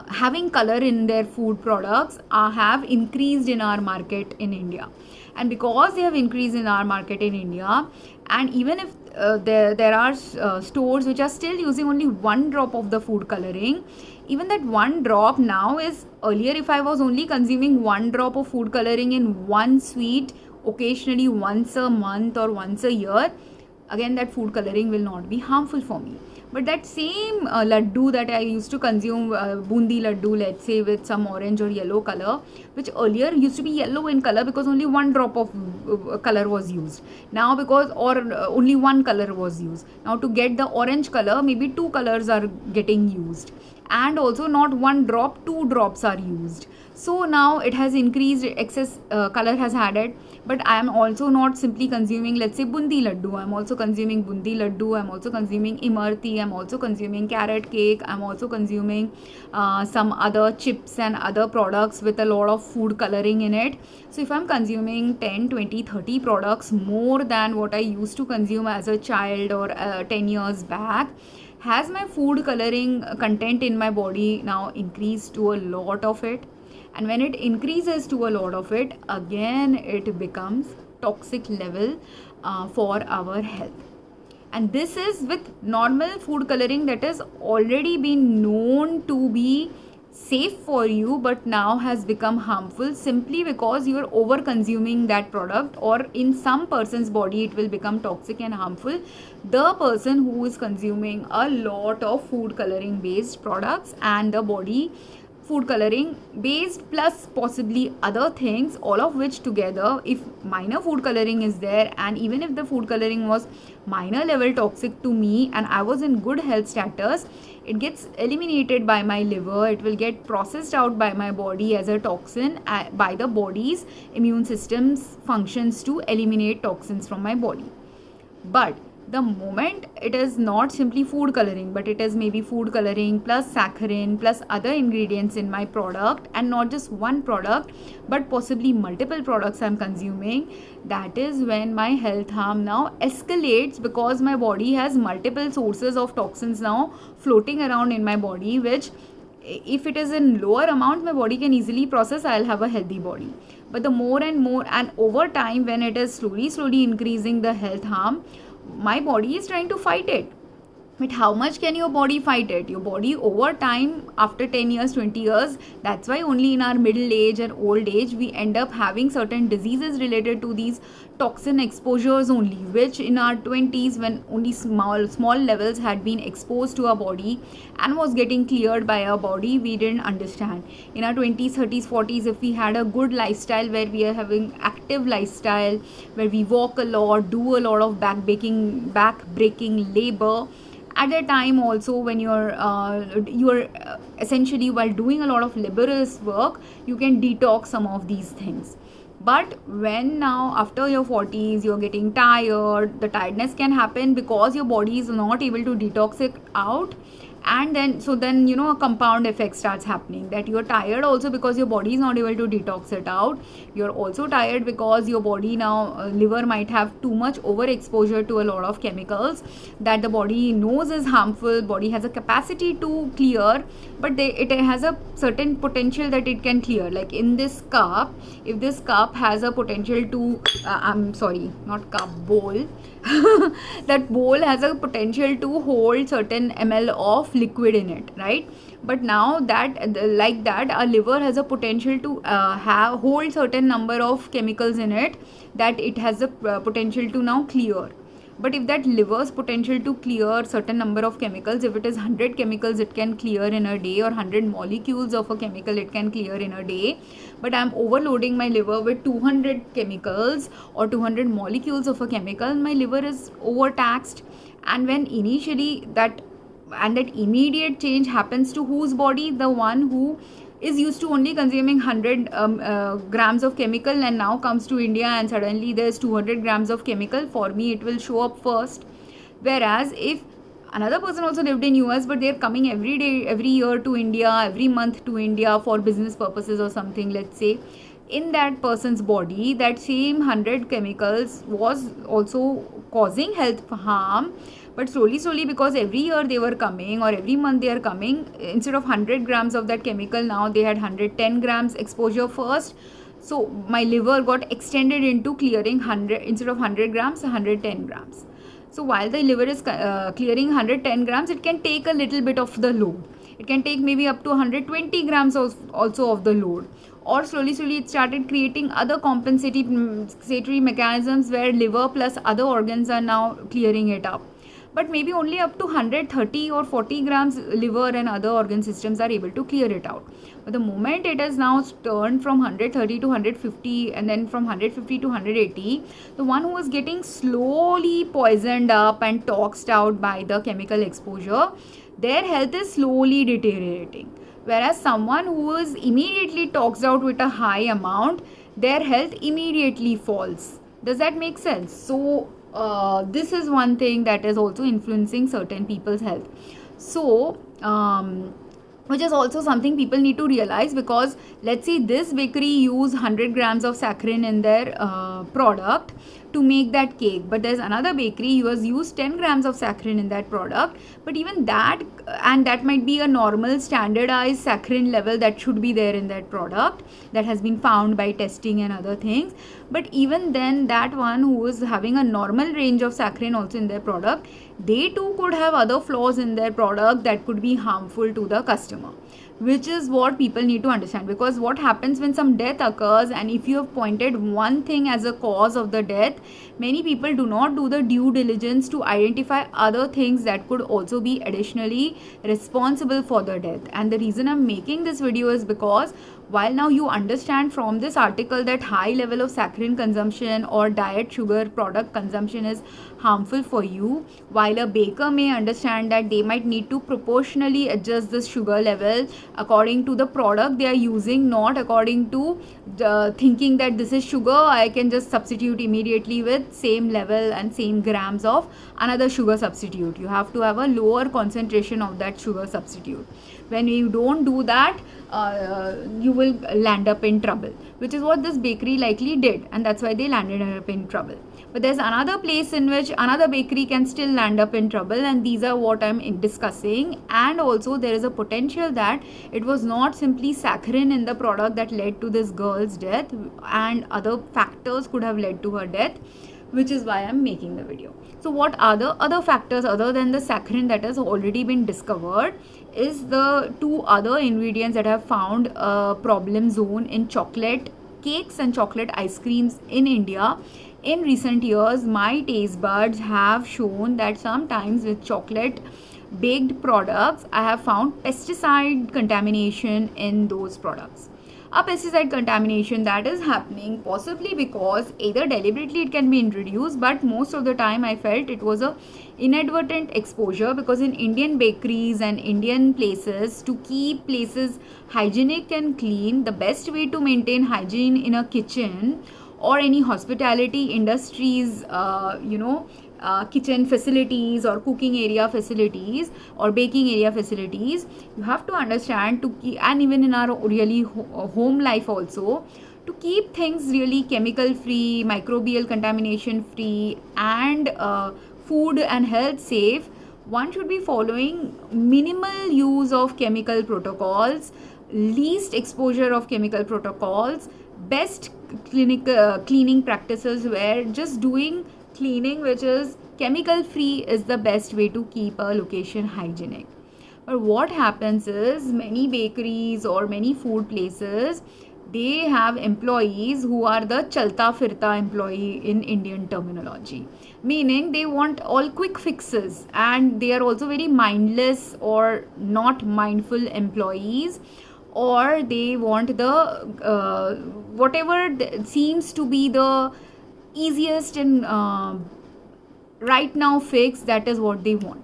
having color in their food products have increased in our market in India. And because they have increased in our market in India, and even if there are stores which are still using only 1 drop of the food coloring, even that 1 drop now is, earlier if I was only consuming 1 drop of food coloring in one sweet occasionally once a month or once a year, again that food coloring will not be harmful for me. But that same laddu that I used to consume, bundi laddu, let's say, with some orange or yellow color, which earlier used to be yellow in color because only 1 drop of color was used. Now because, or only 1 color was used. Now to get the orange color, maybe 2 colors are getting used. And also not 1 drop, 2 drops are used. So now it has increased, excess color has added. But I am also not simply consuming, let's say, bundi laddu. I am also consuming bundi laddu. I am also consuming imarti. I am also consuming carrot cake. I am also consuming some other chips and other products with a lot of food coloring in it. So if I am consuming 10, 20, 30 products more than what I used to consume as a child or 10 years back, has my food coloring content in my body now increased to a lot of it? And when it increases to a lot of it, again it becomes toxic level for our health. And this is with normal food coloring that has already been known to be safe for you, but now has become harmful simply because you are over consuming that product, or in some person's body it will become toxic and harmful. The person who is consuming a lot of food coloring based products and the body food coloring based plus possibly other things, all of which together, if minor food coloring is there, and even if the food coloring was minor level toxic to me and I was in good health status, it gets eliminated by my liver, it will get processed out by my body as a toxin by the body's immune system's functions to eliminate toxins from my body. But the moment it is not simply food coloring, but it is maybe food coloring plus saccharine plus other ingredients in my product, and not just one product but possibly multiple products I'm consuming, that is when my health harm now escalates, because my body has multiple sources of toxins now floating around in my body, which if it is in lower amount my body can easily process, I'll have a healthy body. But the more and more, and over time when it is slowly increasing the health harm, my body is trying to fight it. But how much can your body fight it? Your body over time, after 10 years, 20 years, that's why only in our middle age and old age, we end up having certain diseases related to these toxin exposures only, which in our 20s, when only small levels had been exposed to our body and was getting cleared by our body, we didn't understand. In our 20s, 30s, 40s, if we had a good lifestyle where we are having active lifestyle, where we walk a lot, do a lot of back breaking labor, at a time also when you're essentially, while doing a lot of laborious work, you can detox some of these things. But when now after your 40s you're getting tired, the tiredness can happen because your body is not able to detox it out. And then a compound effect starts happening, that you're tired also because your body is not able to detox it out. You're also tired because your body now, liver might have too much overexposure to a lot of chemicals that the body knows is harmful. Body has a capacity to clear, but it has a certain potential that it can clear. Like in this cup, if this cup has a potential to bowl that bowl has a potential to hold certain ml of liquid in it, right? But now that our liver has a potential to hold certain number of chemicals in it, that it has a potential to now clear. But if that liver's potential to clear certain number of chemicals, if it is 100 chemicals it can clear in a day, or 100 molecules of a chemical it can clear in a day, but I'm overloading my liver with 200 chemicals or 200 molecules of a chemical, my liver is overtaxed. And when initially that immediate change happens to whose body? The one who is used to only consuming 100 grams of chemical, and now comes to India and suddenly there's 200 grams of chemical. For me it will show up first. Whereas if another person also lived in US, but they're coming every day, every year to India, every month to India for business purposes or something, let's say, in that person's body that same 100 chemicals was also causing health harm. But slowly, because every year they were coming or every month they are coming, instead of 100 grams of that chemical, now they had 110 grams exposure first. So my liver got extended into clearing 100, instead of 100 grams, 110 grams. So while the liver is clearing 110 grams, it can take a little bit of the load. It can take maybe up to 120 grams also of the load. Or slowly it started creating other compensatory mechanisms where liver plus other organs are now clearing it up. But maybe only up to 130 or 40 grams liver and other organ systems are able to clear it out. But the moment it has now turned from 130 to 150 and then from 150 to 180, the one who was getting slowly poisoned up and toxed out by the chemical exposure, their health is slowly deteriorating. Whereas someone who is immediately toxed out with a high amount, their health immediately falls. Does that make sense? So this is one thing that is also influencing certain people's health. So which is also something people need to realize, because let's say this bakery use 100 grams of saccharine in their product to make that cake, but there's another bakery who has used 10 grams of saccharine in that product. But even that, and that might be a normal standardized saccharine level that should be there in that product that has been found by testing and other things. But even then, that one who is having a normal range of saccharine also in their product, they too could have other flaws in their product that could be harmful to the customer, which is what people need to understand. Because what happens when some death occurs, and if you have pointed one thing as a cause of the death, many people do not do the due diligence to identify other things that could also be additionally responsible for the death. And the reason I'm making this video is because while now you understand from this article that high level of saccharine consumption or diet sugar product consumption is harmful for you, while a baker may understand that they might need to proportionally adjust this sugar level according to the product they are using, not according to thinking that this is sugar, I can just substitute immediately with same level and same grams of another sugar substitute. You have to have a lower concentration of that sugar substitute. When you don't do that, you will land up in trouble, which is what this bakery likely did, and that's why they landed up in trouble. But there's another place in which another bakery can still land up in trouble, and these are what I'm discussing. And also there is a potential that it was not simply saccharine in the product that led to this girl's death, and other factors could have led to her death. which is why I'm making the video. So what are the other factors other than the saccharine that has already been discovered is the two other ingredients that have found a problem zone in chocolate cakes and chocolate ice creams in India. In recent years, my taste buds have shown that sometimes with chocolate baked products, I have found pesticide contamination in those products. A pesticide contamination that is happening possibly because either deliberately it can be introduced, but most of the time I felt it was a inadvertent exposure, because in Indian bakeries and Indian places, to keep places hygienic and clean, the best way to maintain hygiene in a kitchen or any hospitality industries, kitchen facilities or cooking area facilities or baking area facilities, you have to understand to keep, and even in our really home life also, to keep things really chemical free, microbial contamination free, and food and health safe, one should be following minimal use of chemical protocols, least exposure of chemical protocols, best cleaning practices, where just doing cleaning which is chemical free is the best way to keep a location hygienic. But what happens is many bakeries or many food places, they have employees who are the chalta firta employee in Indian terminology, meaning they want all quick fixes, and they are also very mindless or not mindful employees, or they want the whatever seems to be the easiest and right now fix, that is what they want.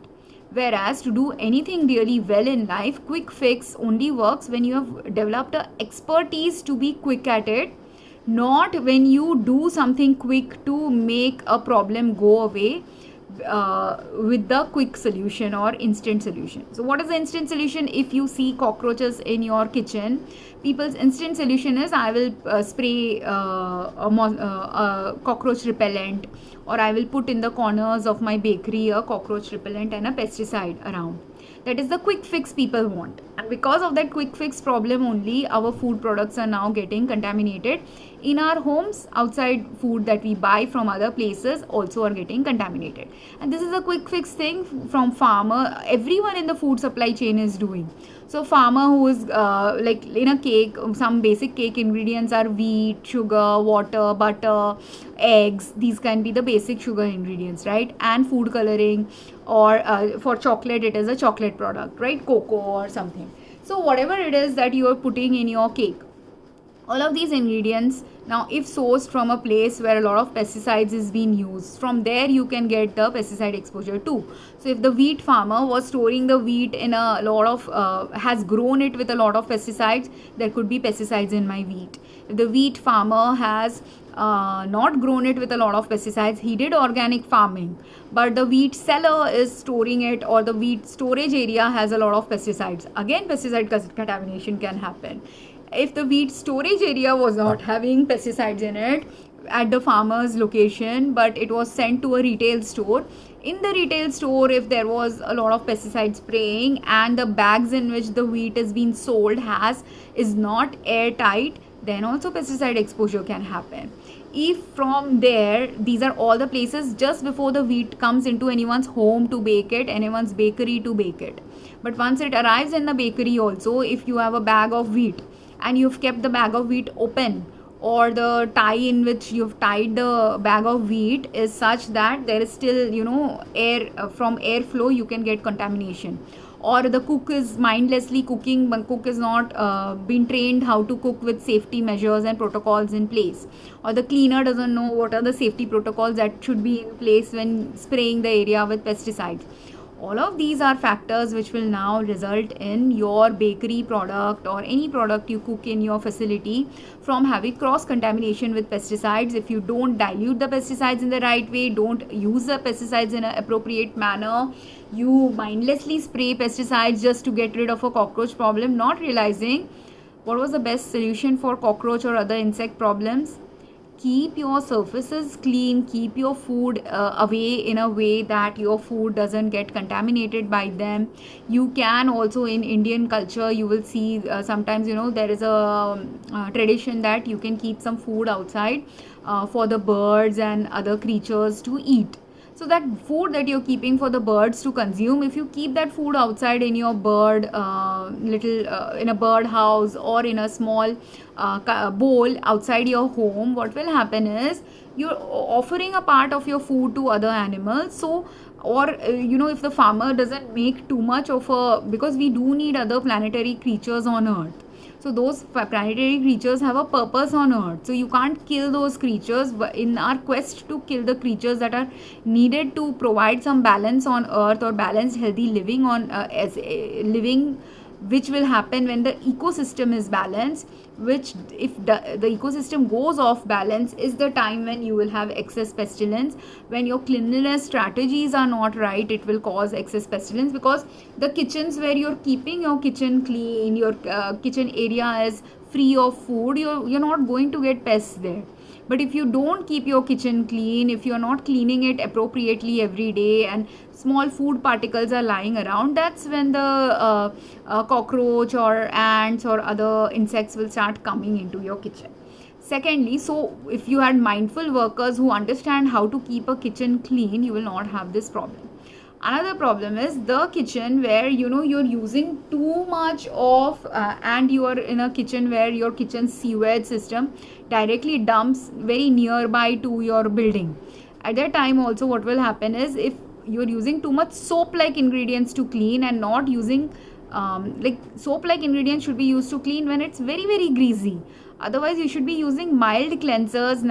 Whereas to do anything really well in life, quick fix only works when you have developed a expertise to be quick at it, not when you do something quick to make a problem go away with the quick solution or instant solution. So what is the instant solution? If you see cockroaches in your kitchen, people's instant solution is, I will spray a cockroach repellent, or I will put in the corners of my bakery a cockroach repellent and a pesticide around. That is the quick fix people want, and because of that quick fix problem only, our food products are now getting contaminated in our homes. Outside food that we buy from other places also are getting contaminated, and this is a quick fix thing from farmer. Everyone in the food supply chain is doing. So farmer who is like in a cake, some basic cake ingredients are wheat, sugar, water, butter, eggs. These can be the basic sugar ingredients, right? And food coloring, or for chocolate it is a chocolate product, right? Cocoa or something. So whatever it is that you are putting in your cake, all of these ingredients, now if sourced from a place where a lot of pesticides is being used, from there you can get the pesticide exposure too. So if the wheat farmer was storing the wheat in a lot of has grown it with a lot of pesticides, there could be pesticides in my wheat. If the wheat farmer has not grown it with a lot of pesticides, he did organic farming, but the wheat seller is storing it, or the wheat storage area has a lot of pesticides, again pesticide contamination can happen. If the wheat storage area was not having pesticides in it at the farmer's location, but it was sent to a retail store, in the retail store, if there was a lot of pesticide spraying and the bags in which the wheat is being sold is not airtight, then also pesticide exposure can happen. If from there, these are all the places just before the wheat comes into anyone's home to bake it, anyone's bakery to bake it. But once it arrives in the bakery also, if you have a bag of wheat and you've kept the bag of wheat open, or the tie in which you've tied the bag of wheat is such that there is still, air, from airflow you can get contamination, or the cook is mindlessly cooking, but cook is not been trained how to cook with safety measures and protocols in place, or the cleaner doesn't know what are the safety protocols that should be in place when spraying the area with pesticides. All of these are factors which will now result in your bakery product or any product you cook in your facility from having cross contamination with pesticides. If you don't dilute the pesticides in the right way, don't use the pesticides in an appropriate manner, you mindlessly spray pesticides just to get rid of a cockroach problem, not realizing what was the best solution for cockroach or other insect problems. Keep your surfaces clean, keep your food away in a way that your food doesn't get contaminated by them. You can also, in Indian culture, you will see sometimes, there is a tradition that you can keep some food outside for the birds and other creatures to eat. So that food that you're keeping for the birds to consume, if you keep that food outside in your bird little in a bird house or in a small bowl outside your home, what will happen is you're offering a part of your food to other animals. So, or if the farmer doesn't make too much of a, because we do need other planetary creatures on earth, so those planetary creatures have a purpose on earth, so you can't kill those creatures. In our quest to kill the creatures that are needed to provide some balance on earth or balanced healthy living on as living, which will happen when the ecosystem is balanced, which if the ecosystem goes off balance is the time when you will have excess pestilence. When your cleanliness strategies are not right, it will cause excess pestilence, because the kitchens where you're keeping your kitchen clean, your kitchen area is free of food, you're not going to get pests there. But if you don't keep your kitchen clean, if you're not cleaning it appropriately every day and small food particles are lying around, that's when the cockroach or ants or other insects will start coming into your kitchen. Secondly, so if you had mindful workers who understand how to keep a kitchen clean, you will not have this problem. Another problem is the kitchen where you're using too much of and you are in a kitchen where your kitchen sewage system directly dumps very nearby to your building. At that time also, what will happen is, if you're using too much soap like ingredients to clean and not using like soap like ingredients should be used to clean when it's very very greasy. Otherwise, you should be using mild cleansers,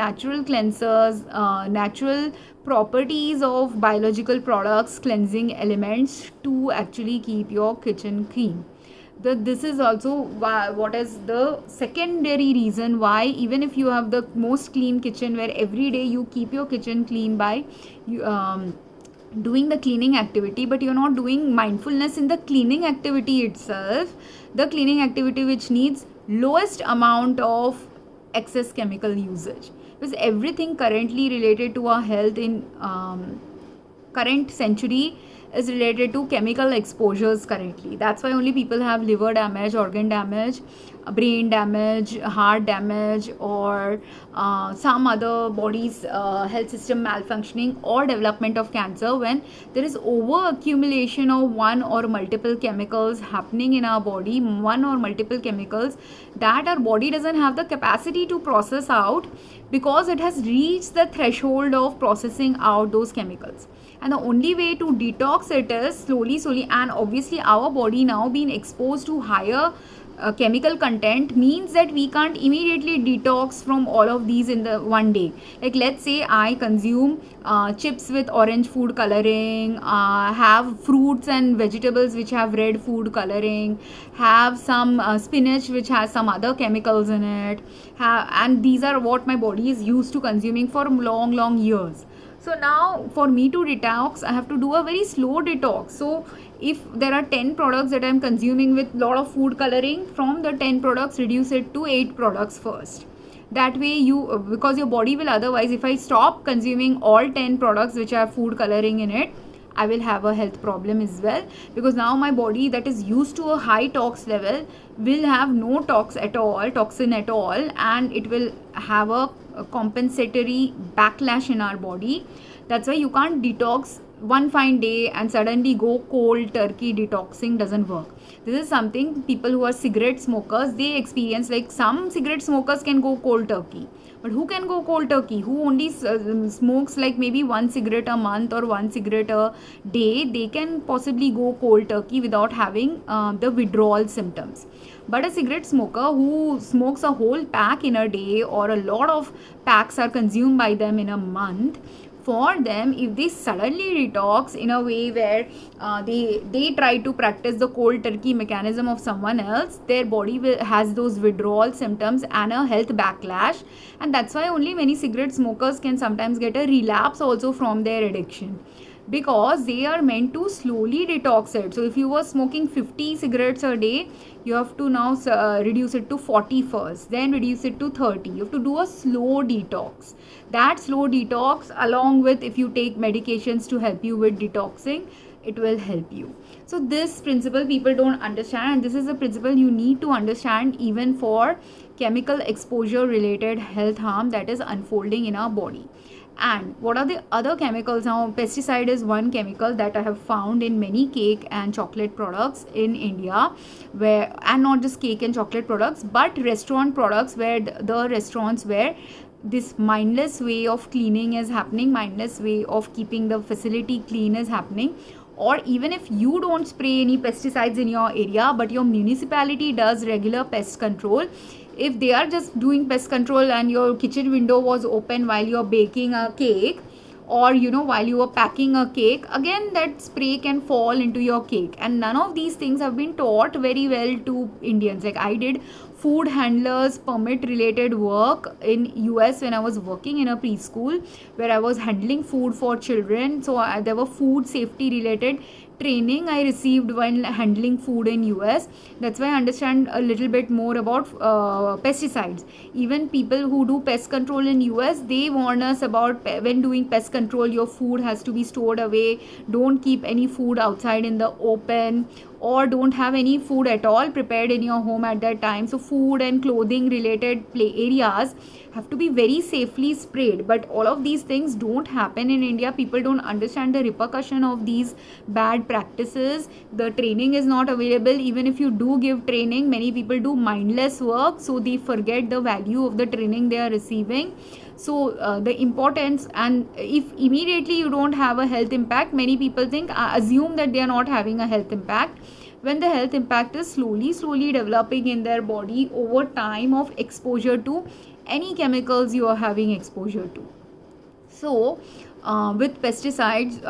natural properties of biological products, cleansing elements to actually keep your kitchen clean. This is also what is the secondary reason why, even if you have the most clean kitchen where every day you keep your kitchen clean by doing the cleaning activity, but you're not doing mindfulness in the cleaning activity itself, the cleaning activity which needs lowest amount of excess chemical usage, because everything currently related to our health in current century is related to chemical exposures currently. That's why only people have liver damage, organ damage, brain damage, heart damage, or some other body's health system malfunctioning or development of cancer, when there is over accumulation of one or multiple chemicals happening in our body, one or multiple chemicals that our body doesn't have the capacity to process out, because it has reached the threshold of processing out those chemicals. And the only way to detox it is slowly, and obviously our body now being exposed to higher chemical content means that we can't immediately detox from all of these in the one day. Like, let's say I consume chips with orange food coloring, have fruits and vegetables which have red food coloring, have some spinach which has some other chemicals in it, and these are what my body is used to consuming for long years. So now for me to detox, I have to do a very slow detox. So if there are 10 products that I am consuming with lot of food coloring, from the 10 products, reduce it to 8 products first. That way because your body will otherwise, if I stop consuming all 10 products which have food coloring in it, I will have a health problem as well, because now my body that is used to a high tox level will have no toxin at all, and it will have a compensatory backlash in our body. That's why you can't detox one fine day and suddenly go cold turkey. Detoxing doesn't work. This is something people who are cigarette smokers, they experience. Like, some cigarette smokers can go cold turkey, but who can go cold turkey? Who only smokes like maybe one cigarette a month or one cigarette a day, they can possibly go cold turkey without having the withdrawal symptoms. But a cigarette smoker who smokes a whole pack in a day, or a lot of packs are consumed by them in a month, for them, if they suddenly detox in a way where they try to practice the cold turkey mechanism of someone else, their body has those withdrawal symptoms and a health backlash. And that's why only many cigarette smokers can sometimes get a relapse also from their addiction, because they are meant to slowly detox it. So if you were smoking 50 cigarettes a day, you have to now reduce it to 40 first, then reduce it to 30. You have to do a slow detox. That slow detox, along with if you take medications to help you with detoxing, it will help you. So this principle people don't understand, and this is a principle you need to understand even for chemical exposure related health harm that is unfolding in our body. And what are the other chemicals? Now, pesticide is one chemical that I have found in many cake and chocolate products in India, where, and not just cake and chocolate products, but restaurant products, where the restaurants where this mindless way of cleaning is happening, mindless way of keeping the facility clean is happening. Or even if you don't spray any pesticides in your area, but your municipality does regular pest control, if they are just doing pest control and your kitchen window was open while you're baking a cake, or while you were packing a cake, again that spray can fall into your cake. And none of these things have been taught very well to Indians. Like, I did food handlers permit related work in US when I was working in a preschool, where I was handling food for children. So there were food safety related training I received when handling food in US. That's why I understand a little bit more about pesticides. Even people who do pest control in US, they warn us about when doing pest control, your food has to be stored away. Don't keep any food outside in the open, or don't have any food at all prepared in your home at that time. So food and clothing related play areas have to be very safely sprayed. But all of these things don't happen in India. People don't understand the repercussion of these bad practices. The training is not available. Even if you do give training, many people do mindless work, so they forget the value of the training they are receiving. So the importance, and if immediately you don't have a health impact, many people assume that they are not having a health impact, when the health impact is slowly developing in their body over time of exposure to any chemicals you are having exposure to. So with pesticides,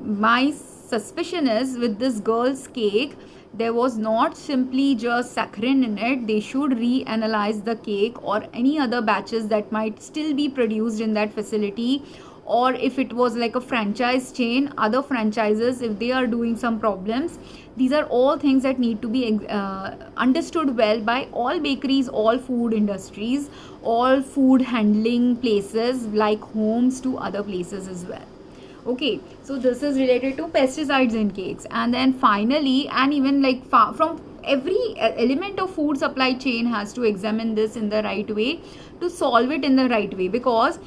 my suspicion is, with this girl's cake, there was not simply just saccharine in it. They should reanalyze the cake or any other batches that might still be produced in that facility. Or if it was like a franchise chain, other franchises, if they are doing some problems, these are all things that need to be understood well by all bakeries, all food industries, all food handling places, like homes to other places as well. Okay, so this is related to pesticides in cakes. And then finally, and even like from every element of food supply chain has to examine this in the right way to solve it in the right way. Because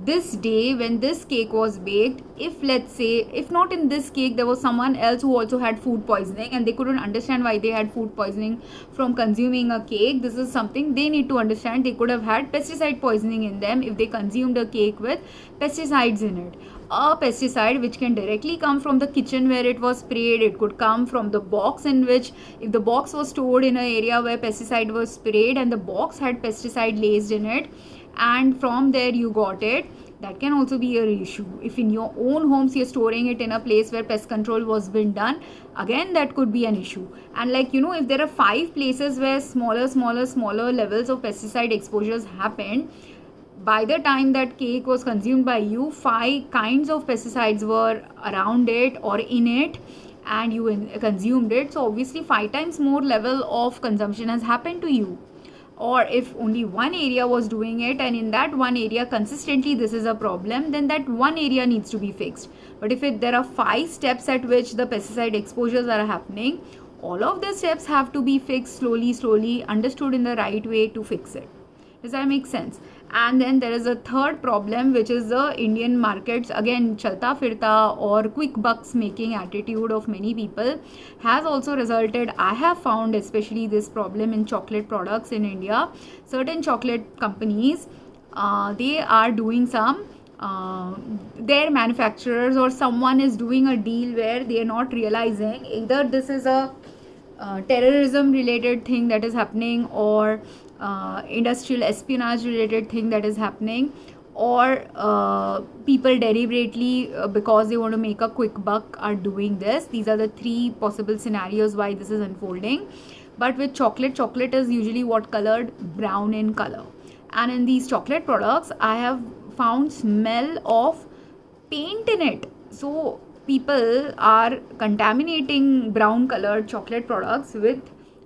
this day when this cake was baked, if let's say, if not in this cake, there was someone else who also had food poisoning and they couldn't understand why they had food poisoning from consuming a cake, this is something they need to understand. They could have had pesticide poisoning in them if they consumed a cake with pesticides in it. A pesticide which can directly come from the kitchen where it was sprayed, it could come from the box in which, if the box was stored in an area where pesticide was sprayed and the box had pesticide laced in it, and from there you got it, that can also be an issue. If in your own homes you're storing it in a place where pest control was been done, again that could be an issue. And like if there are 5 places where smaller levels of pesticide exposures happened, by the time that cake was consumed by you, 5 kinds of pesticides were around it or in it, and you consumed it. So obviously 5 times more level of consumption has happened to you. Or if only one area was doing it, and in that one area consistently this is a problem, then that one area needs to be fixed. But if there are 5 steps at which the pesticide exposures are happening, all of the steps have to be fixed slowly, understood in the right way to fix it. Does that make sense? And then there is a third problem, which is the Indian markets, again chalta firta or quick bucks making attitude of many people has also resulted. I have found especially this problem in chocolate products in India. Certain chocolate companies, they are doing some, their manufacturers or someone is doing a deal where they are not realizing either this is a terrorism related thing that is happening, or industrial espionage related thing that is happening, or people deliberately because they want to make a quick buck are doing this. These are the 3 possible scenarios why this is unfolding. But with chocolate is usually what colored? Brown in color. And in these chocolate products, I have found smell of paint in it. So people are contaminating brown colored chocolate products with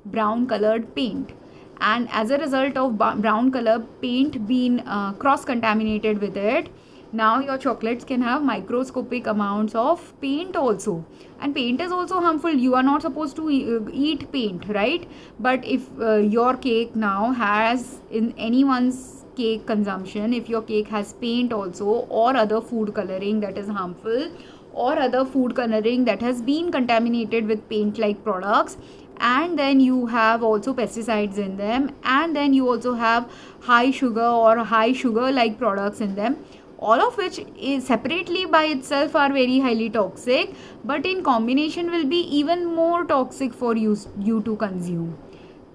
brown colored paint. And as a result of brown color paint being cross contaminated with it, Now your chocolates can have microscopic amounts of paint also, and paint is also harmful. You are not supposed to eat paint, right? But if your cake now has, in anyone's cake consumption, if your cake has paint also, or other food coloring that is harmful, or other food coloring that has been contaminated with paint like products, and then you have also pesticides in them, and then you also have high sugar or high sugar like products in them, all of which is separately by itself are very highly toxic, but in combination will be even more toxic for you to consume.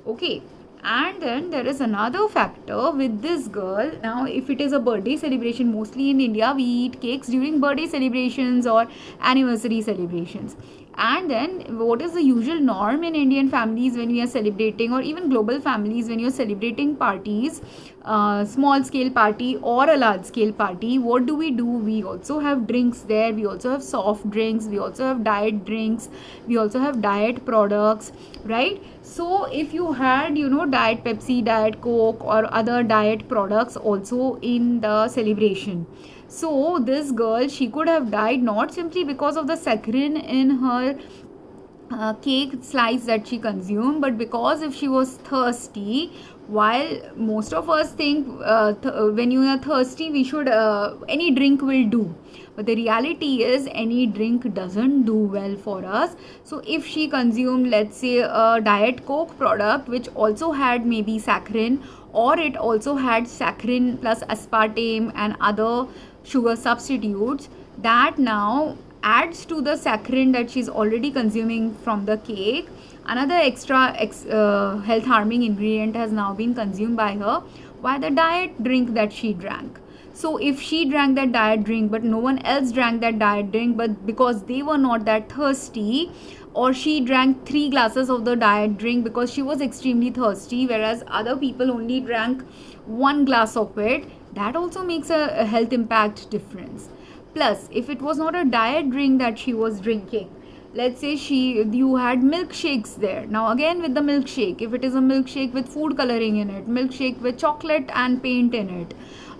Okay. And then there is another factor with this girl. Now if it is a birthday celebration, mostly in India we eat cakes during birthday celebrations or anniversary celebrations. And then what is the usual norm in Indian families when we are celebrating, or even global families when you are celebrating parties, small scale party or a large scale party, what do? We also have drinks there, we also have soft drinks, we also have diet drinks, we also have diet products, right? So if you had, diet Pepsi, diet Coke or other diet products also in the celebration, so this girl, she could have died not simply because of the saccharine in her cake slice that she consumed, but because if she was thirsty, while most of us think when you are thirsty we should any drink will do, but the reality is any drink doesn't do well for us. So if she consumed, let's say, a diet Coke product which also had maybe saccharine, or it also had saccharine plus aspartame and other sugar substitutes, that now adds to the saccharine that she's already consuming from the cake, another extra health harming ingredient has now been consumed by her by the diet drink that she drank. So if she drank that diet drink but no one else drank that diet drink, but because they were not that thirsty, or she drank 3 glasses of the diet drink because she was extremely thirsty, whereas other people only drank 1 glass of it, that also makes a health impact difference. Plus, if it was not a diet drink that she was drinking, let's say you had milkshakes there. Now again with the milkshake, if it is a milkshake with food coloring in it, milkshake with chocolate and paint in it,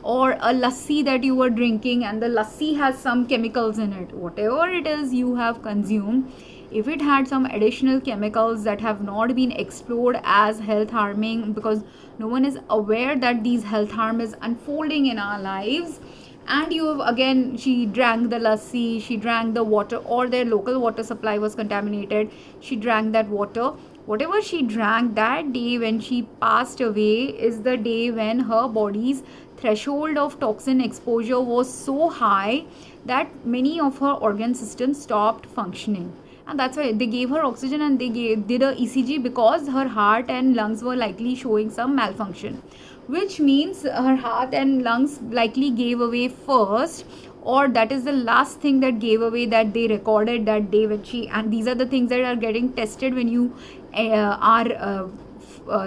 or a lassi that you were drinking and the lassi has some chemicals in it, whatever it is you have consumed, if it had some additional chemicals that have not been explored as health harming, because no one is aware that these health harm is unfolding in our lives, and you have, again, she drank the lassi, she drank the water, or their local water supply was contaminated, she drank that water, whatever she drank, that day when she passed away is the day when her body's threshold of toxin exposure was so high that many of her organ systems stopped functioning. And that's why they gave her oxygen and they did a ECG, because her heart and lungs were likely showing some malfunction, which means her heart and lungs likely gave away first, or that is the last thing that gave away that they recorded that day when she, and these are the things that are getting tested when you are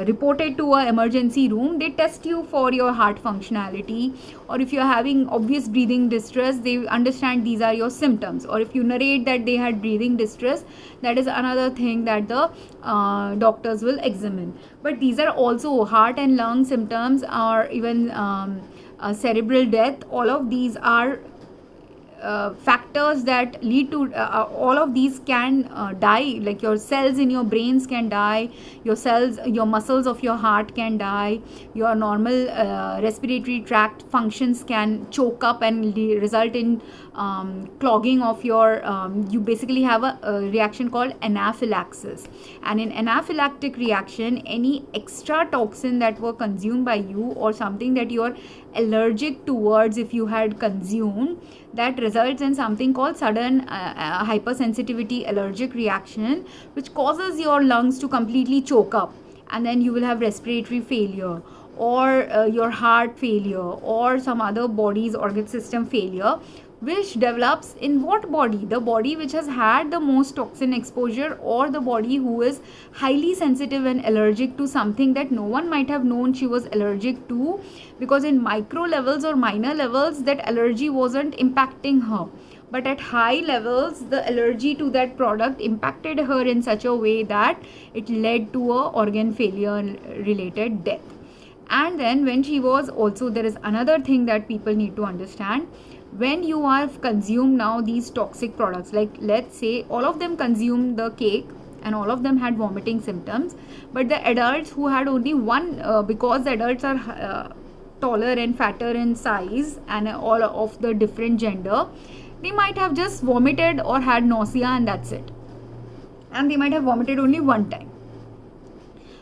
reported to a emergency room. They test you for your heart functionality, or if you're having obvious breathing distress, they understand these are your symptoms, or if you narrate that they had breathing distress, that is another thing that the doctors will examine. But these are also heart and lung symptoms, or even cerebral death. All of these are factors that lead to all of these can die, like your cells in your brains can die, your muscles of your heart can die, your normal respiratory tract functions can choke up and result in clogging of your you basically have a reaction called anaphylaxis. And in anaphylactic reaction, any extra toxin that were consumed by you, or something that you are allergic towards if you had consumed, that results in something called sudden hypersensitivity allergic reaction, which causes your lungs to completely choke up, and then you will have respiratory failure, or your heart failure, or some other body's organ system failure, which develops in what body? The body which has had the most toxin exposure, or the body who is highly sensitive and allergic to something that no one might have known she was allergic to, because in micro levels or minor levels that allergy wasn't impacting her, but at high levels the allergy to that product impacted her in such a way that it led to a organ failure related death. And then when she was also, there is another thing that people need to understand, when you are consumed now these toxic products, like let's say all of them consumed the cake and all of them had vomiting symptoms, but the adults who had only one, because the adults are taller and fatter in size and all of the different gender, they might have just vomited or had nausea and that's it, and they might have vomited only one time.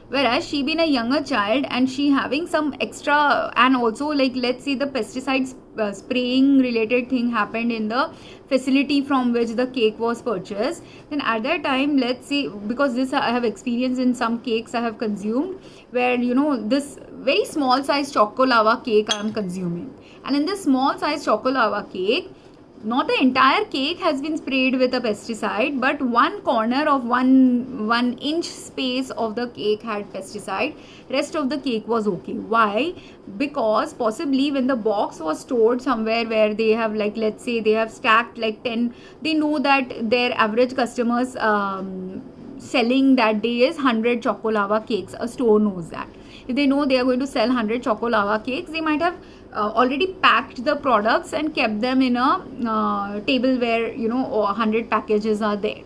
Whereas she being a younger child and she having some extra, and also like let's say the pesticides spraying related thing happened in the facility from which the cake was purchased, then at that time, let's say, because this I have experienced in some cakes I have consumed, where this very small size choco lava cake I am consuming, and in this small size choco lava cake, not the entire cake has been sprayed with a pesticide, but one corner of one inch space of the cake had pesticide. Rest of the cake was okay. Why? Because possibly when the box was stored somewhere where they have, like let's say they have stacked like 10, they know that their average customers selling that day is 100 choco lava cakes. A store knows that. If they know they are going to sell 100 choco lava cakes, they might have already packed the products and kept them in a table where 100 packages are there.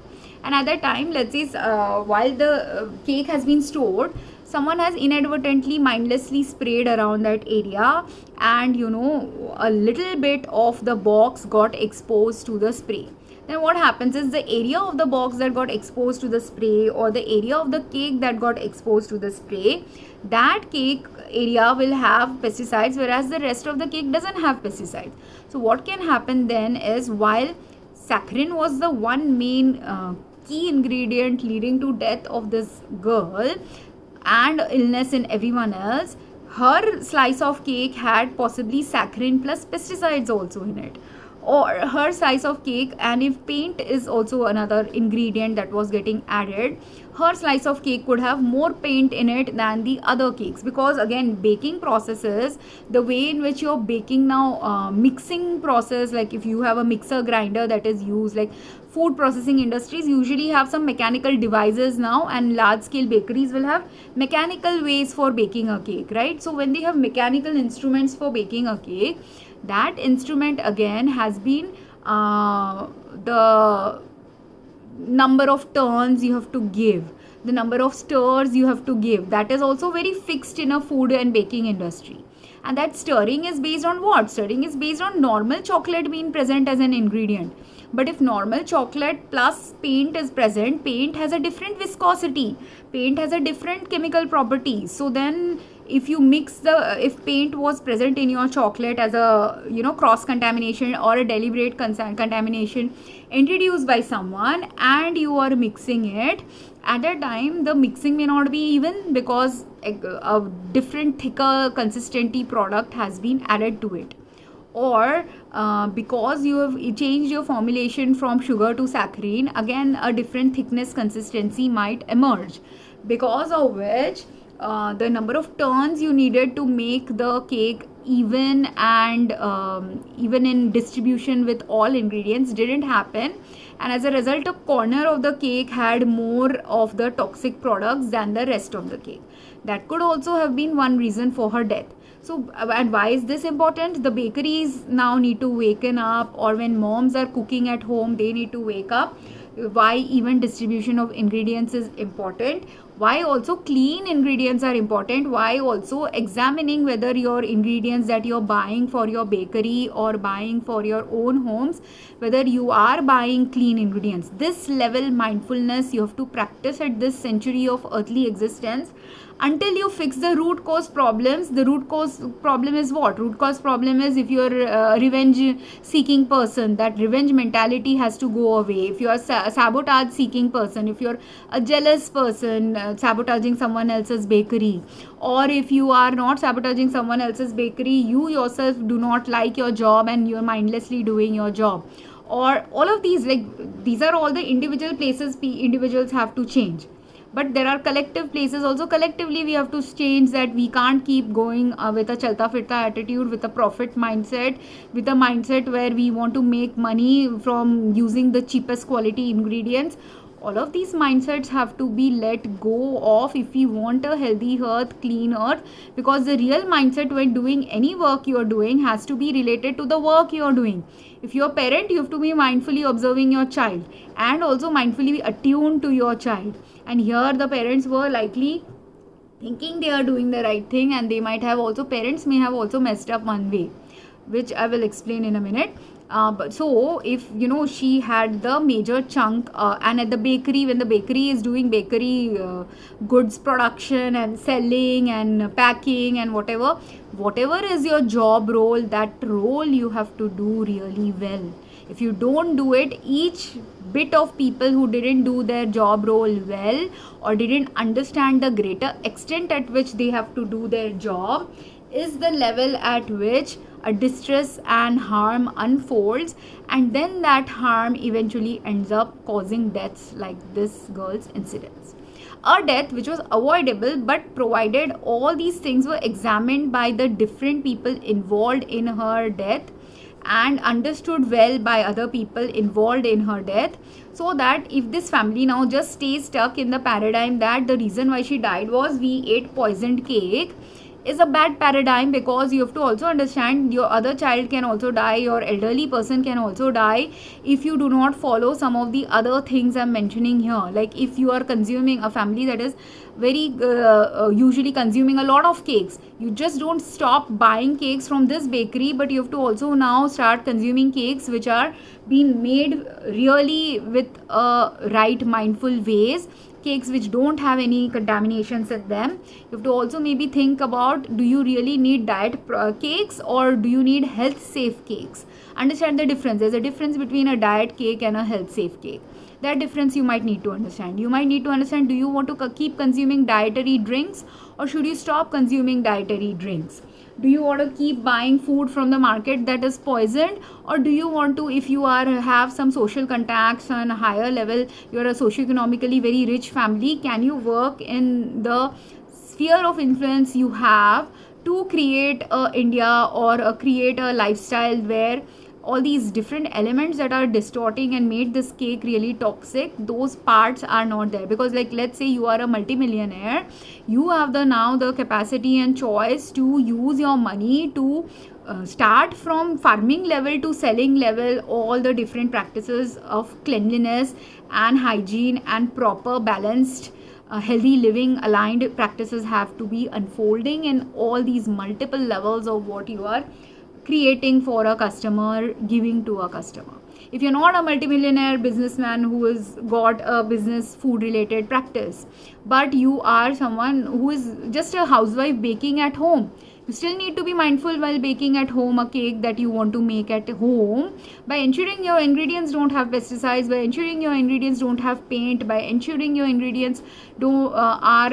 And at that time, let's say while the cake has been stored, someone has inadvertently mindlessly sprayed around that area, and a little bit of the box got exposed to the spray. Then what happens is the area of the box that got exposed to the spray, or the area of the cake that got exposed to the spray, that cake area will have pesticides, whereas the rest of the cake doesn't have pesticides. So what can happen then is, while saccharine was the one main key ingredient leading to death of this girl and illness in everyone else, her slice of cake had possibly saccharine plus pesticides also in it. Or her slice of cake, and if paint is also another ingredient that was getting added, her slice of cake could have more paint in it than the other cakes. Because again, baking processes, the way in which you're baking now, mixing process, like if you have a mixer grinder that is used, like food processing industries usually have some mechanical devices now, and large scale bakeries will have mechanical ways for baking a cake, right? So when they have mechanical instruments for baking a cake, that instrument again has been the number of turns you have to give, the number of stirs you have to give, that is also very fixed in a food and baking industry. And that stirring is based on what? Stirring is based on normal chocolate being present as an ingredient. But if normal chocolate plus paint is present, paint has a different viscosity, paint has a different chemical properties. So then if you mix if paint was present in your chocolate as a cross contamination or a deliberate contamination introduced by someone, and you are mixing it, at that time the mixing may not be even, because a different thicker consistency product has been added to it, or because you have changed your formulation from sugar to saccharine, again a different thickness consistency might emerge, because of which the number of turns you needed to make the cake even and even in distribution with all ingredients didn't happen, and as a result a corner of the cake had more of the toxic products than the rest of the cake. That could also have been one reason for her death. So, and why is this important? The bakeries now need to waken up, or when moms are cooking at home, they need to wake up. Why even distribution of ingredients is important, why also clean ingredients are important, why also examining whether your ingredients that you're buying for your bakery or buying for your own homes, whether you are buying clean ingredients. This level mindfulness you have to practice at this century of earthly existence until you fix the root cause problems. The root cause problem is what? Root cause problem is, if you're a revenge seeking person, that revenge mentality has to go away. If you're a sabotage seeking person, if you're a jealous person sabotaging someone else's bakery, or if you are not sabotaging someone else's bakery, you yourself do not like your job and you're mindlessly doing your job, or all of these, like these are all the individual places individuals have to change. But there are collective places also. Collectively we have to change, that we can't keep going with a chalta firta attitude, with a profit mindset, with a mindset where we want to make money from using the cheapest quality ingredients. All of these mindsets have to be let go of if we want a healthy earth, clean earth, because the real mindset when doing any work you are doing has to be related to the work you are doing. If you're a parent, you have to be mindfully observing your child and also mindfully attuned to your child. And here the parents were likely thinking they are doing the right thing, and they might have also, parents may have also messed up one way, which I will explain in a minute. But so if she had the major chunk, and at the bakery, when the bakery is doing bakery goods production and selling and packing and whatever is your job role, that role you have to do really well. If you don't do it, each bit of people who didn't do their job role well or didn't understand the greater extent at which they have to do their job is the level at which a distress and harm unfolds, and then that harm eventually ends up causing deaths like this girl's incidents. A death which was avoidable, but provided all these things were examined by the different people involved in her death and understood well by other people involved in her death, so that if this family now just stays stuck in the paradigm that the reason why she died was we ate poisoned cake, is a bad paradigm, because you have to also understand your other child can also die, your elderly person can also die if you do not follow some of the other things I'm mentioning here. Like if you are consuming, a family that is very usually consuming a lot of cakes, you just don't stop buying cakes from this bakery, but you have to also now start consuming cakes which are being made really with right mindful ways, cakes which don't have any contaminations in them. You have to also maybe think about, do you really need diet cakes or do you need health safe cakes? Understand the difference. There's a difference between a diet cake and a health safe cake. That difference you might need to understand. You might need to understand, do you want to keep consuming dietary drinks or should you stop consuming dietary drinks? Do you want to keep buying food from the market that is poisoned, or do you want to, if you have some social contacts on a higher level, you're a socioeconomically very rich family, can you work in the sphere of influence you have to create a India or create a lifestyle where all these different elements that are distorting and made this cake really toxic, those parts are not there? Because like, let's say you are a multimillionaire, you have now the capacity and choice to use your money to start from farming level to selling level, all the different practices of cleanliness and hygiene and proper balanced healthy living aligned practices have to be unfolding in all these multiple levels of what you are creating for a customer, giving to a customer. If you're not a multimillionaire businessman who has got a business food related practice, but you are someone who is just a housewife baking at home, you still need to be mindful while baking at home a cake that you want to make at home, by ensuring your ingredients don't have pesticides, by ensuring your ingredients don't have paint, by ensuring your ingredients are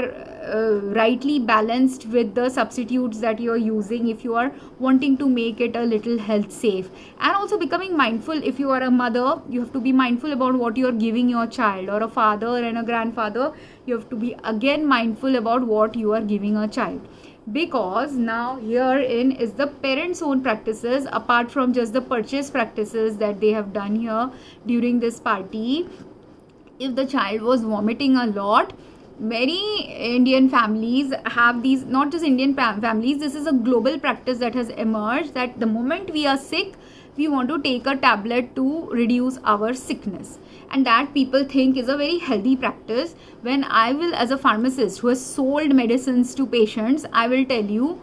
rightly balanced with the substitutes that you're using if you are wanting to make it a little health safe. And also becoming mindful, if you are a mother, you have to be mindful about what you're giving your child, or a father and a grandfather, you have to be again mindful about what you are giving a child. Because now herein is the parents' own practices, apart from just the purchase practices that they have done here during this party. If the child was vomiting a lot, many Indian families have these, not just Indian families, this is a global practice that has emerged, that the moment we are sick, we want to take a tablet to reduce our sickness, and that people think is a very healthy practice. When I will, as a pharmacist who has sold medicines to patients, I will tell you,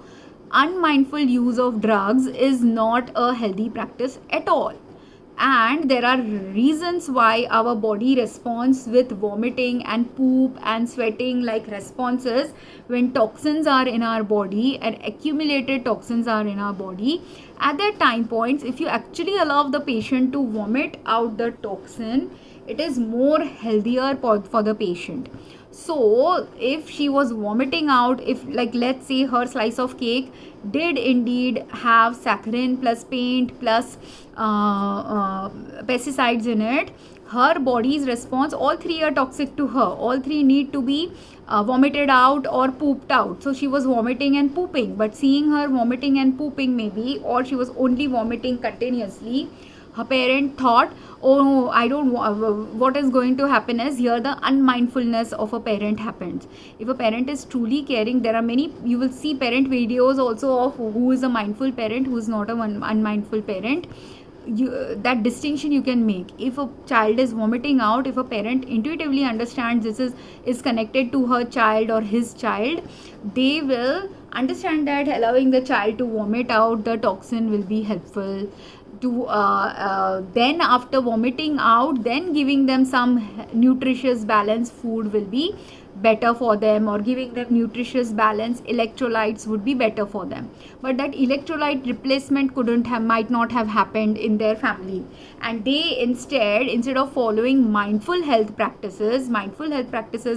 unmindful use of drugs is not a healthy practice at all. And there are reasons why our body responds with vomiting and poop and sweating like responses when toxins are in our body and accumulated toxins are in our body. At that time points, if you actually allow the patient to vomit out the toxin, it is more healthier for the patient. So if she was vomiting out, if like let's say her slice of cake did indeed have saccharine plus paint plus pesticides in it, her body's response, all three are toxic to her, all three need to be vomited out or pooped out. So she was vomiting and pooping, but seeing her vomiting and pooping maybe, or she was only vomiting continuously, Her parent thought, oh no, I don't what is going to happen is here the unmindfulness of a parent happens. If a parent is truly caring, there are many, you will see parent videos also of who is a mindful parent, who is not a unmindful parent. That distinction you can make. If a child is vomiting out, if a parent intuitively understands this is connected to her child or his child, they will understand that allowing the child to vomit out the toxin will be helpful to then after vomiting out, then giving them some nutritious balanced food will be better for them, or giving them nutritious balanced electrolytes would be better for them. But that electrolyte replacement might not have happened in their family, and they instead of following mindful health practices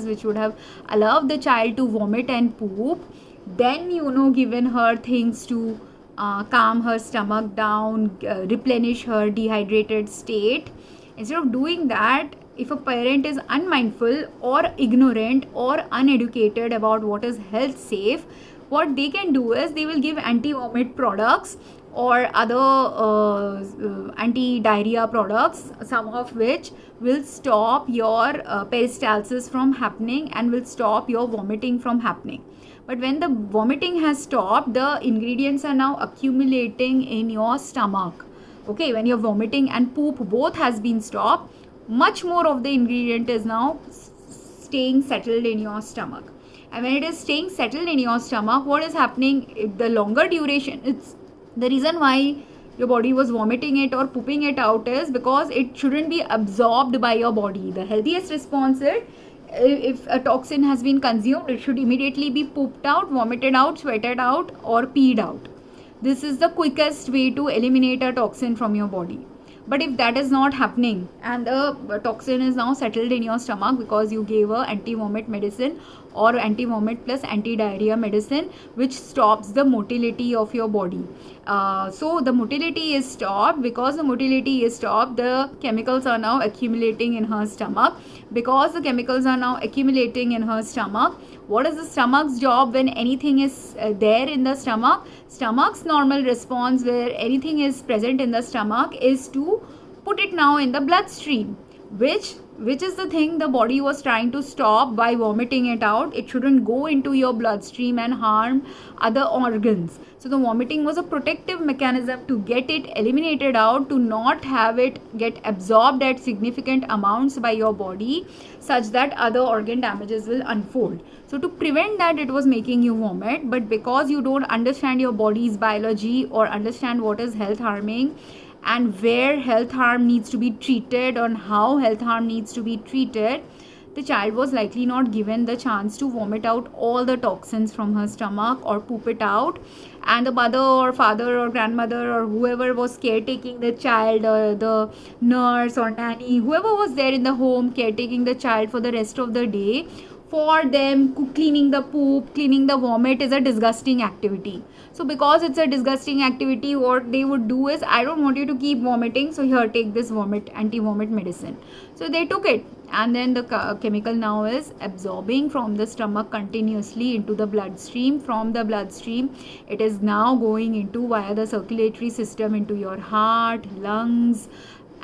which would have allowed the child to vomit and poop, then given her things to calm her stomach down, replenish her dehydrated state. Instead of doing that, if a parent is unmindful or ignorant or uneducated about what is health safe, what they can do is they will give anti-vomit products or other anti-diarrhea products, some of which will stop your peristalsis from happening and will stop your vomiting from happening. But when the vomiting has stopped, the ingredients are now accumulating in your stomach. Okay, when you're vomiting and poop both has been stopped, much more of the ingredient is now staying settled in your stomach. And when it is staying settled in your stomach, what is happening? The longer duration, it's the reason why your body was vomiting it or pooping it out is because it shouldn't be absorbed by your body. The healthiest response is, if a toxin has been consumed, it should immediately be pooped out, vomited out, sweated out, or peed out. This is the quickest way to eliminate a toxin from your body. But if that is not happening and the toxin is now settled in your stomach because you gave a anti-vomit medicine or anti-vomit plus anti-diarrhea medicine which stops the motility of your body. So the motility is stopped. Because the motility is stopped, the chemicals are now accumulating in her stomach. Because the chemicals are now accumulating in her stomach, what is the stomach's job when anything is there in the stomach? Stomach's normal response where anything is present in the stomach is to put it now in the bloodstream, which is the thing the body was trying to stop by vomiting it out. It shouldn't go into your bloodstream and harm other organs. So the vomiting was a protective mechanism to get it eliminated out, to not have it get absorbed at significant amounts by your body such that other organ damages will unfold. So to prevent that, it was making you vomit. But because you don't understand your body's biology or understand what is health harming and where health harm needs to be treated and how health harm needs to be treated, the child was likely not given the chance to vomit out all the toxins from her stomach or poop it out. And the mother or father or grandmother or whoever was caretaking the child, or the nurse or nanny, whoever was there in the home caretaking the child for the rest of the day, for them cleaning the poop, cleaning the vomit is a disgusting activity. So because it's a disgusting activity, what they would do is, I don't want you to keep vomiting, so here, take this anti-vomit medicine. So they took it, and then the chemical now is absorbing from the stomach continuously into the bloodstream. From the bloodstream, it is now going into via the circulatory system into your heart, lungs,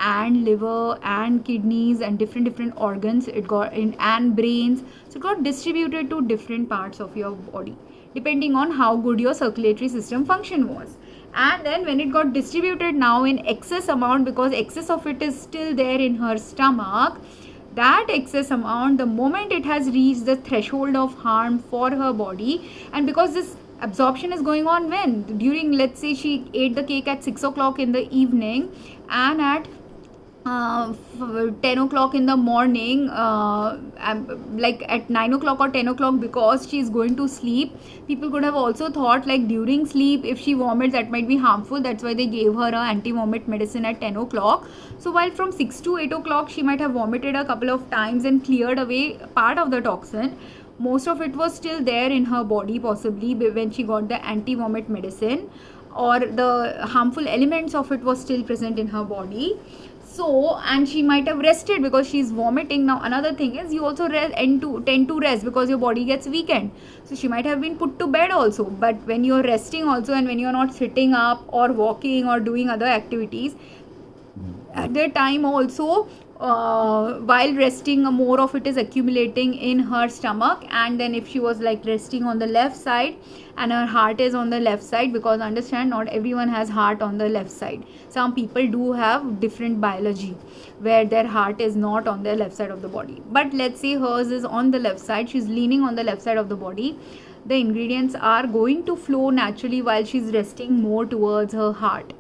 and liver and kidneys and different organs. It got in, and brains. So it got distributed to different parts of your body depending on how good your circulatory system function was. And then when it got distributed now in excess amount, because excess of it is still there in her stomach, that excess amount, the moment it has reached the threshold of harm for her body, and because this absorption is going on when? During, let's say she ate the cake at 6 o'clock in the evening, and at 10 o'clock in the morning, like at 9 o'clock or 10 o'clock, because she is going to sleep, people could have also thought like during sleep if she vomits that might be harmful. That's why they gave her a anti-vomit medicine at 10 o'clock. So while from 6 to 8 o'clock she might have vomited a couple of times and cleared away part of the toxin, most of it was still there in her body possibly when she got the anti-vomit medicine, or the harmful elements of it was still present in her body. So, and she might have rested because she's vomiting. Now another thing is, you also tend to rest because your body gets weakened. So she might have been put to bed also. But when you're resting also, and when you're not sitting up or walking or doing other activities, At the time also, while resting, more of it is accumulating in her stomach. And then if she was like resting on the left side and her heart is on the left side, because understand, not everyone has heart on the left side. Some people do have different biology where their heart is not on the left side of the body, but let's say hers is on the left side, she's leaning on the left side of the body. The ingredients are going to flow naturally while she's resting more towards her heart,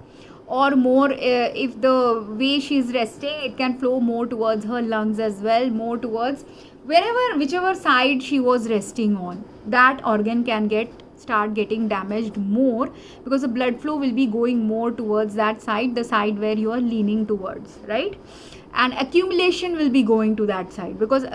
or more, if the way she's resting, it can flow more towards her lungs as well, more towards whichever side she was resting on. That organ can start getting damaged more, because the blood flow will be going more towards that side, the side where you are leaning towards, right? And accumulation will be going to that side, because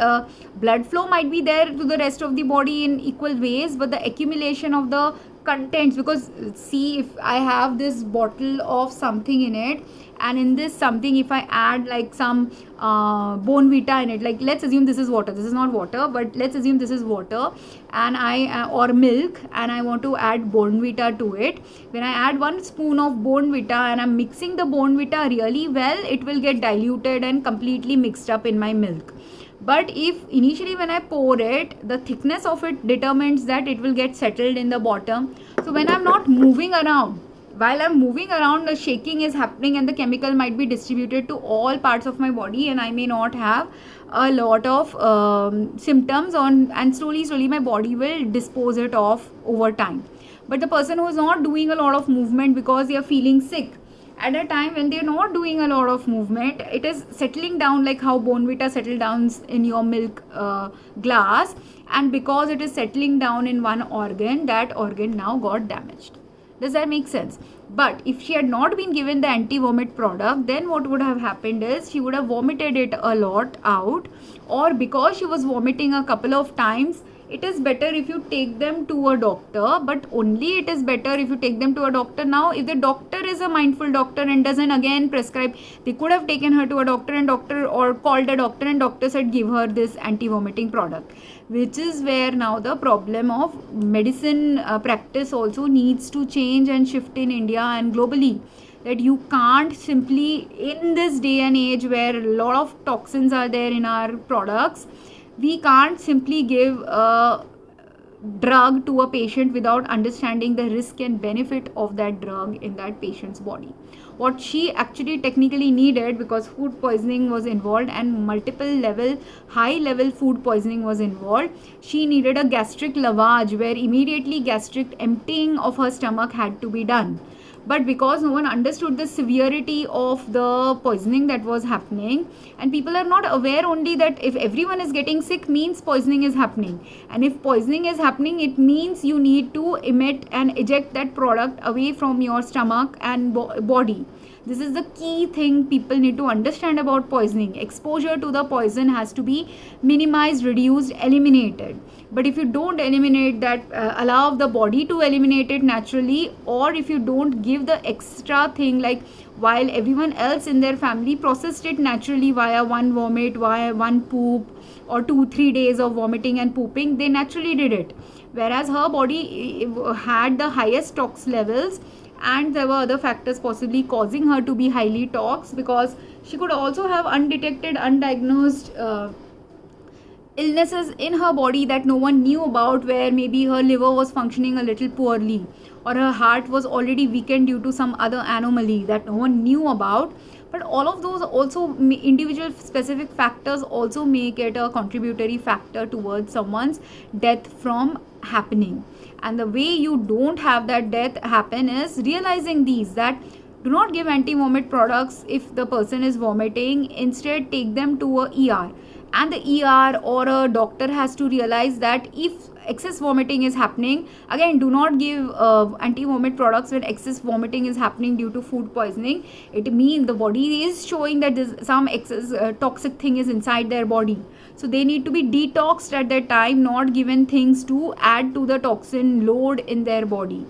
blood flow might be there to the rest of the body in equal ways, but the accumulation of the contents, because see, if I have this bottle of something in it, and in this something, if I add like some Bonvita in it, like let's assume this is water, this is not water, but let's assume this is water, and I or milk, and I want to add Bonvita to it. When I add 1 spoon of Bonvita and I'm mixing the Bonvita really well, it will get diluted and completely mixed up in my milk. But if initially when I pour it, the thickness of it determines that it will get settled in the bottom. So when I'm not moving around, while I'm moving around, the shaking is happening and the chemical might be distributed to all parts of my body, and I may not have a lot of symptoms on, and slowly my body will dispose it off over time. But the person who is not doing a lot of movement because they are feeling sick, at a time when they're not doing a lot of movement, it is settling down, like how Bonvita settle down in your milk glass, and because it is settling down in one organ, that organ now got damaged. Does that make sense? But if she had not been given the anti-vomit product, then what would have happened is she would have vomited it a lot out, or because she was vomiting a couple of times, it is better if you take them to a doctor, but only it is better if you take them to a doctor. Now, if the doctor is a mindful doctor and doesn't again prescribe, they could have taken her to a doctor or called a doctor, and doctor said give her this anti-vomiting product, which is where now the problem of medicine practice also needs to change and shift in India and globally. That you can't simply, in this day and age where a lot of toxins are there in our products, we can't simply give a drug to a patient without understanding the risk and benefit of that drug in that patient's body. What she actually technically needed, because food poisoning was involved and high level food poisoning was involved, she needed a gastric lavage where immediately gastric emptying of her stomach had to be done. But because no one understood the severity of the poisoning that was happening, and people are not aware only that if everyone is getting sick means poisoning is happening, and if poisoning is happening, it means you need to emit and eject that product away from your stomach and body. This is the key thing people need to understand about poisoning. Exposure to the poison has to be minimized, reduced, eliminated. But if you don't eliminate that, allow the body to eliminate it naturally, or if you don't give the extra thing, like while everyone else in their family processed it naturally via one vomit, via one poop, or 2-3 days of vomiting and pooping, they naturally did it. Whereas her body had the highest tox levels, and there were other factors possibly causing her to be highly tox, because she could also have undetected, undiagnosed illnesses in her body that no one knew about, where maybe her liver was functioning a little poorly, or her heart was already weakened due to some other anomaly that no one knew about. But all of those also, individual specific factors also make it a contributory factor towards someone's death from happening. And the way you don't have that death happen is realizing these, that do not give anti-vomit products if the person is vomiting. Instead, take them to a ER. And the ER or a doctor has to realize that if excess vomiting is happening, again, do not give anti-vomit products when excess vomiting is happening due to food poisoning. It means the body is showing that some excess toxic thing is inside their body. So they need to be detoxed at that time, not given things to add to the toxin load in their body.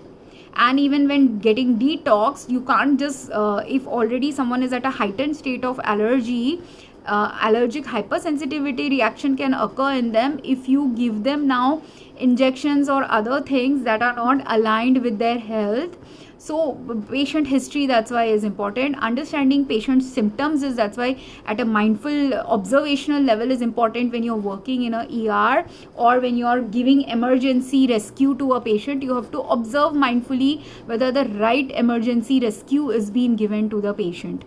And even when getting detoxed, you can't just, if already someone is at a heightened state of allergy, allergic hypersensitivity reaction can occur in them. If you give them now injections or other things that are not aligned with their health, So patient history, that's why is important. Understanding patient symptoms is, that's why at a mindful observational level is important when you're working in a ER or when you're giving emergency rescue to a patient. You have to observe mindfully whether the right emergency rescue is being given to the patient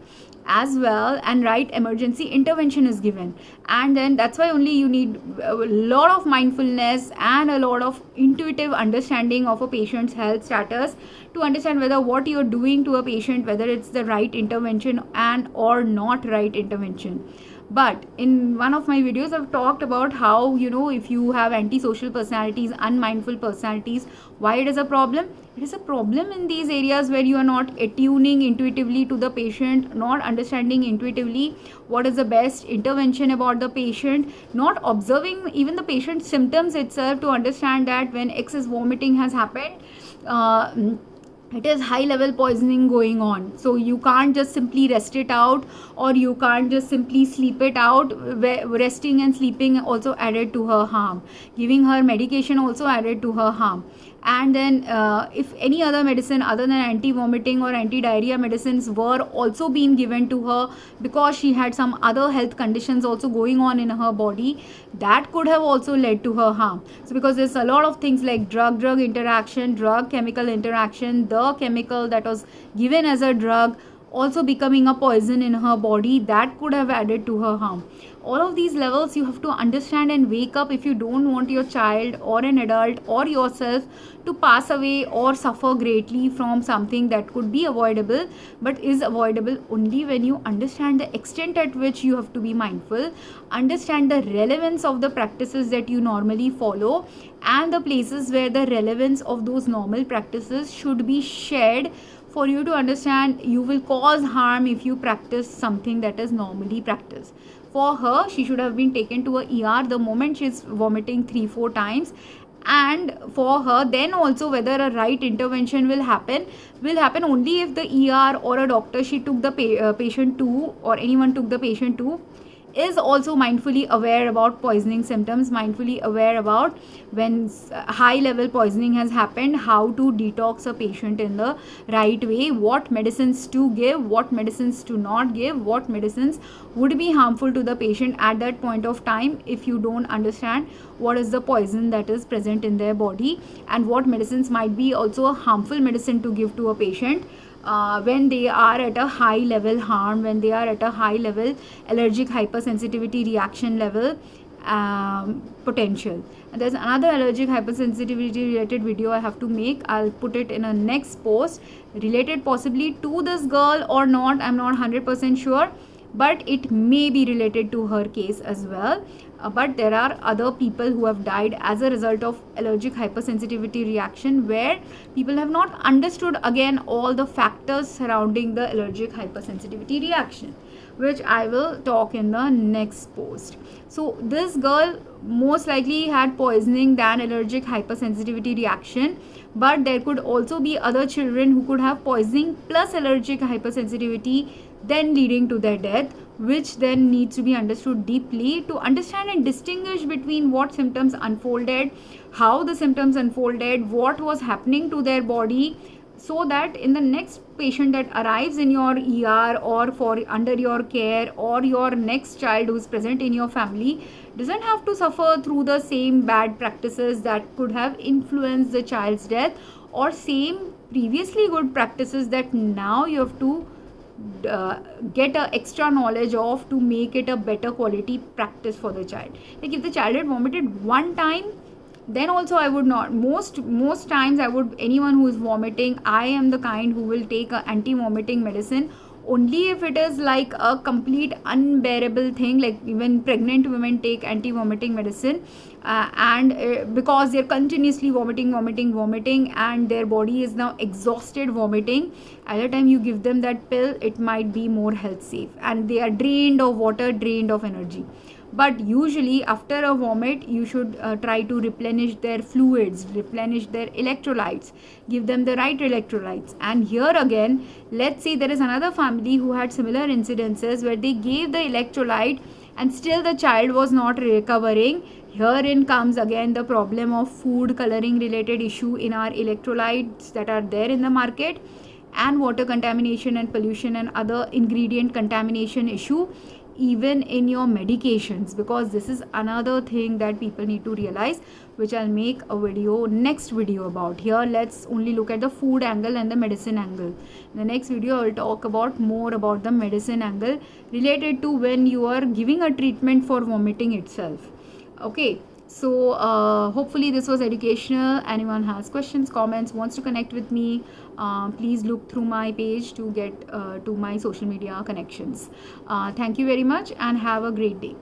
as well, and right emergency intervention is given. And then that's why only you need a lot of mindfulness and a lot of intuitive understanding of a patient's health status to understand whether what you're doing to a patient, whether it's the right intervention and or not right intervention. But in one of my videos, I've talked about how, if you have antisocial personalities, unmindful personalities, why it is a problem. It is a problem in these areas where you are not attuning intuitively to the patient, not understanding intuitively what is the best intervention about the patient, not observing even the patient's symptoms itself to understand that when excess vomiting has happened, it is high level poisoning going on. So you can't just simply rest it out, or you can't just simply sleep it out. Resting and sleeping also added to her harm. Giving her medication also added to her harm. And then if any other medicine other than anti-vomiting or anti-diarrhea medicines were also being given to her because she had some other health conditions also going on in her body, that could have also led to her harm. So because there's a lot of things like drug interaction, drug chemical interaction, the chemical that was given as a drug also becoming a poison in her body, that could have added to her harm. All of these levels you have to understand and wake up if you don't want your child or an adult or yourself to pass away or suffer greatly from something that could be avoidable, but is avoidable only when you understand the extent at which you have to be mindful, understand the relevance of the practices that you normally follow, and the places where the relevance of those normal practices should be shared for you to understand you will cause harm if you practice something that is normally practiced. For her, she should have been taken to a ER the moment she's vomiting 3-4 times. And for her, then also whether a right intervention will happen only if the ER or a doctor she took the patient to, or anyone took the patient to, is also mindfully aware about poisoning symptoms, mindfully aware about when high level poisoning has happened, how to detox a patient in the right way, what medicines to give, what medicines to not give, what medicines would be harmful to the patient at that point of time if you don't understand what is the poison that is present in their body, and what medicines might be also a harmful medicine to give to a patient when they are at a high level harm, when they are at a high level allergic hypersensitivity reaction level potential. And there's another allergic hypersensitivity related video I have to make. I'll put it in a next post related possibly to this girl or not, I'm not 100% sure, but it may be related to her case as well. But there are other people who have died as a result of allergic hypersensitivity reaction, where people have not understood again all the factors surrounding the allergic hypersensitivity reaction, which I will talk in the next post. So this girl most likely had poisoning than allergic hypersensitivity reaction, but there could also be other children who could have poisoning plus allergic hypersensitivity then leading to their death, which then needs to be understood deeply to understand and distinguish between what symptoms unfolded, how the symptoms unfolded, what was happening to their body, so that in the next patient that arrives in your ER or for under your care, or your next child who is present in your family, doesn't have to suffer through the same bad practices that could have influenced the child's death, or same previously good practices that now you have to get a extra knowledge of to make it a better quality practice for the child. Like if the child had vomited one time, then also I would not, most times I would, anyone who is vomiting, I am the kind who will take a anti-vomiting medicine only if it is like a complete unbearable thing. Like even pregnant women take anti-vomiting medicine and because they're continuously vomiting and their body is now exhausted vomiting, at the time you give them that pill, it might be more health safe, and they are drained of water, drained of energy. But usually after a vomit, you should try to replenish their fluids, replenish their electrolytes, give them the right electrolytes. And here again, let's say there is another family who had similar incidences where they gave the electrolyte and still the child was not recovering. Herein comes again the problem of food coloring related issue in our electrolytes that are there in the market, and water contamination and pollution and other ingredient contamination issue even in your medications, because this is another thing that people need to realize, which I'll make a next video about. Here let's only look at the food angle and the medicine angle. In the next video I'll talk about more about the medicine angle related to when you are giving a treatment for vomiting itself. Okay, so hopefully this was educational. Anyone has questions, comments, wants to connect with me, please look through my page to get to my social media connections. Thank you very much and have a great day.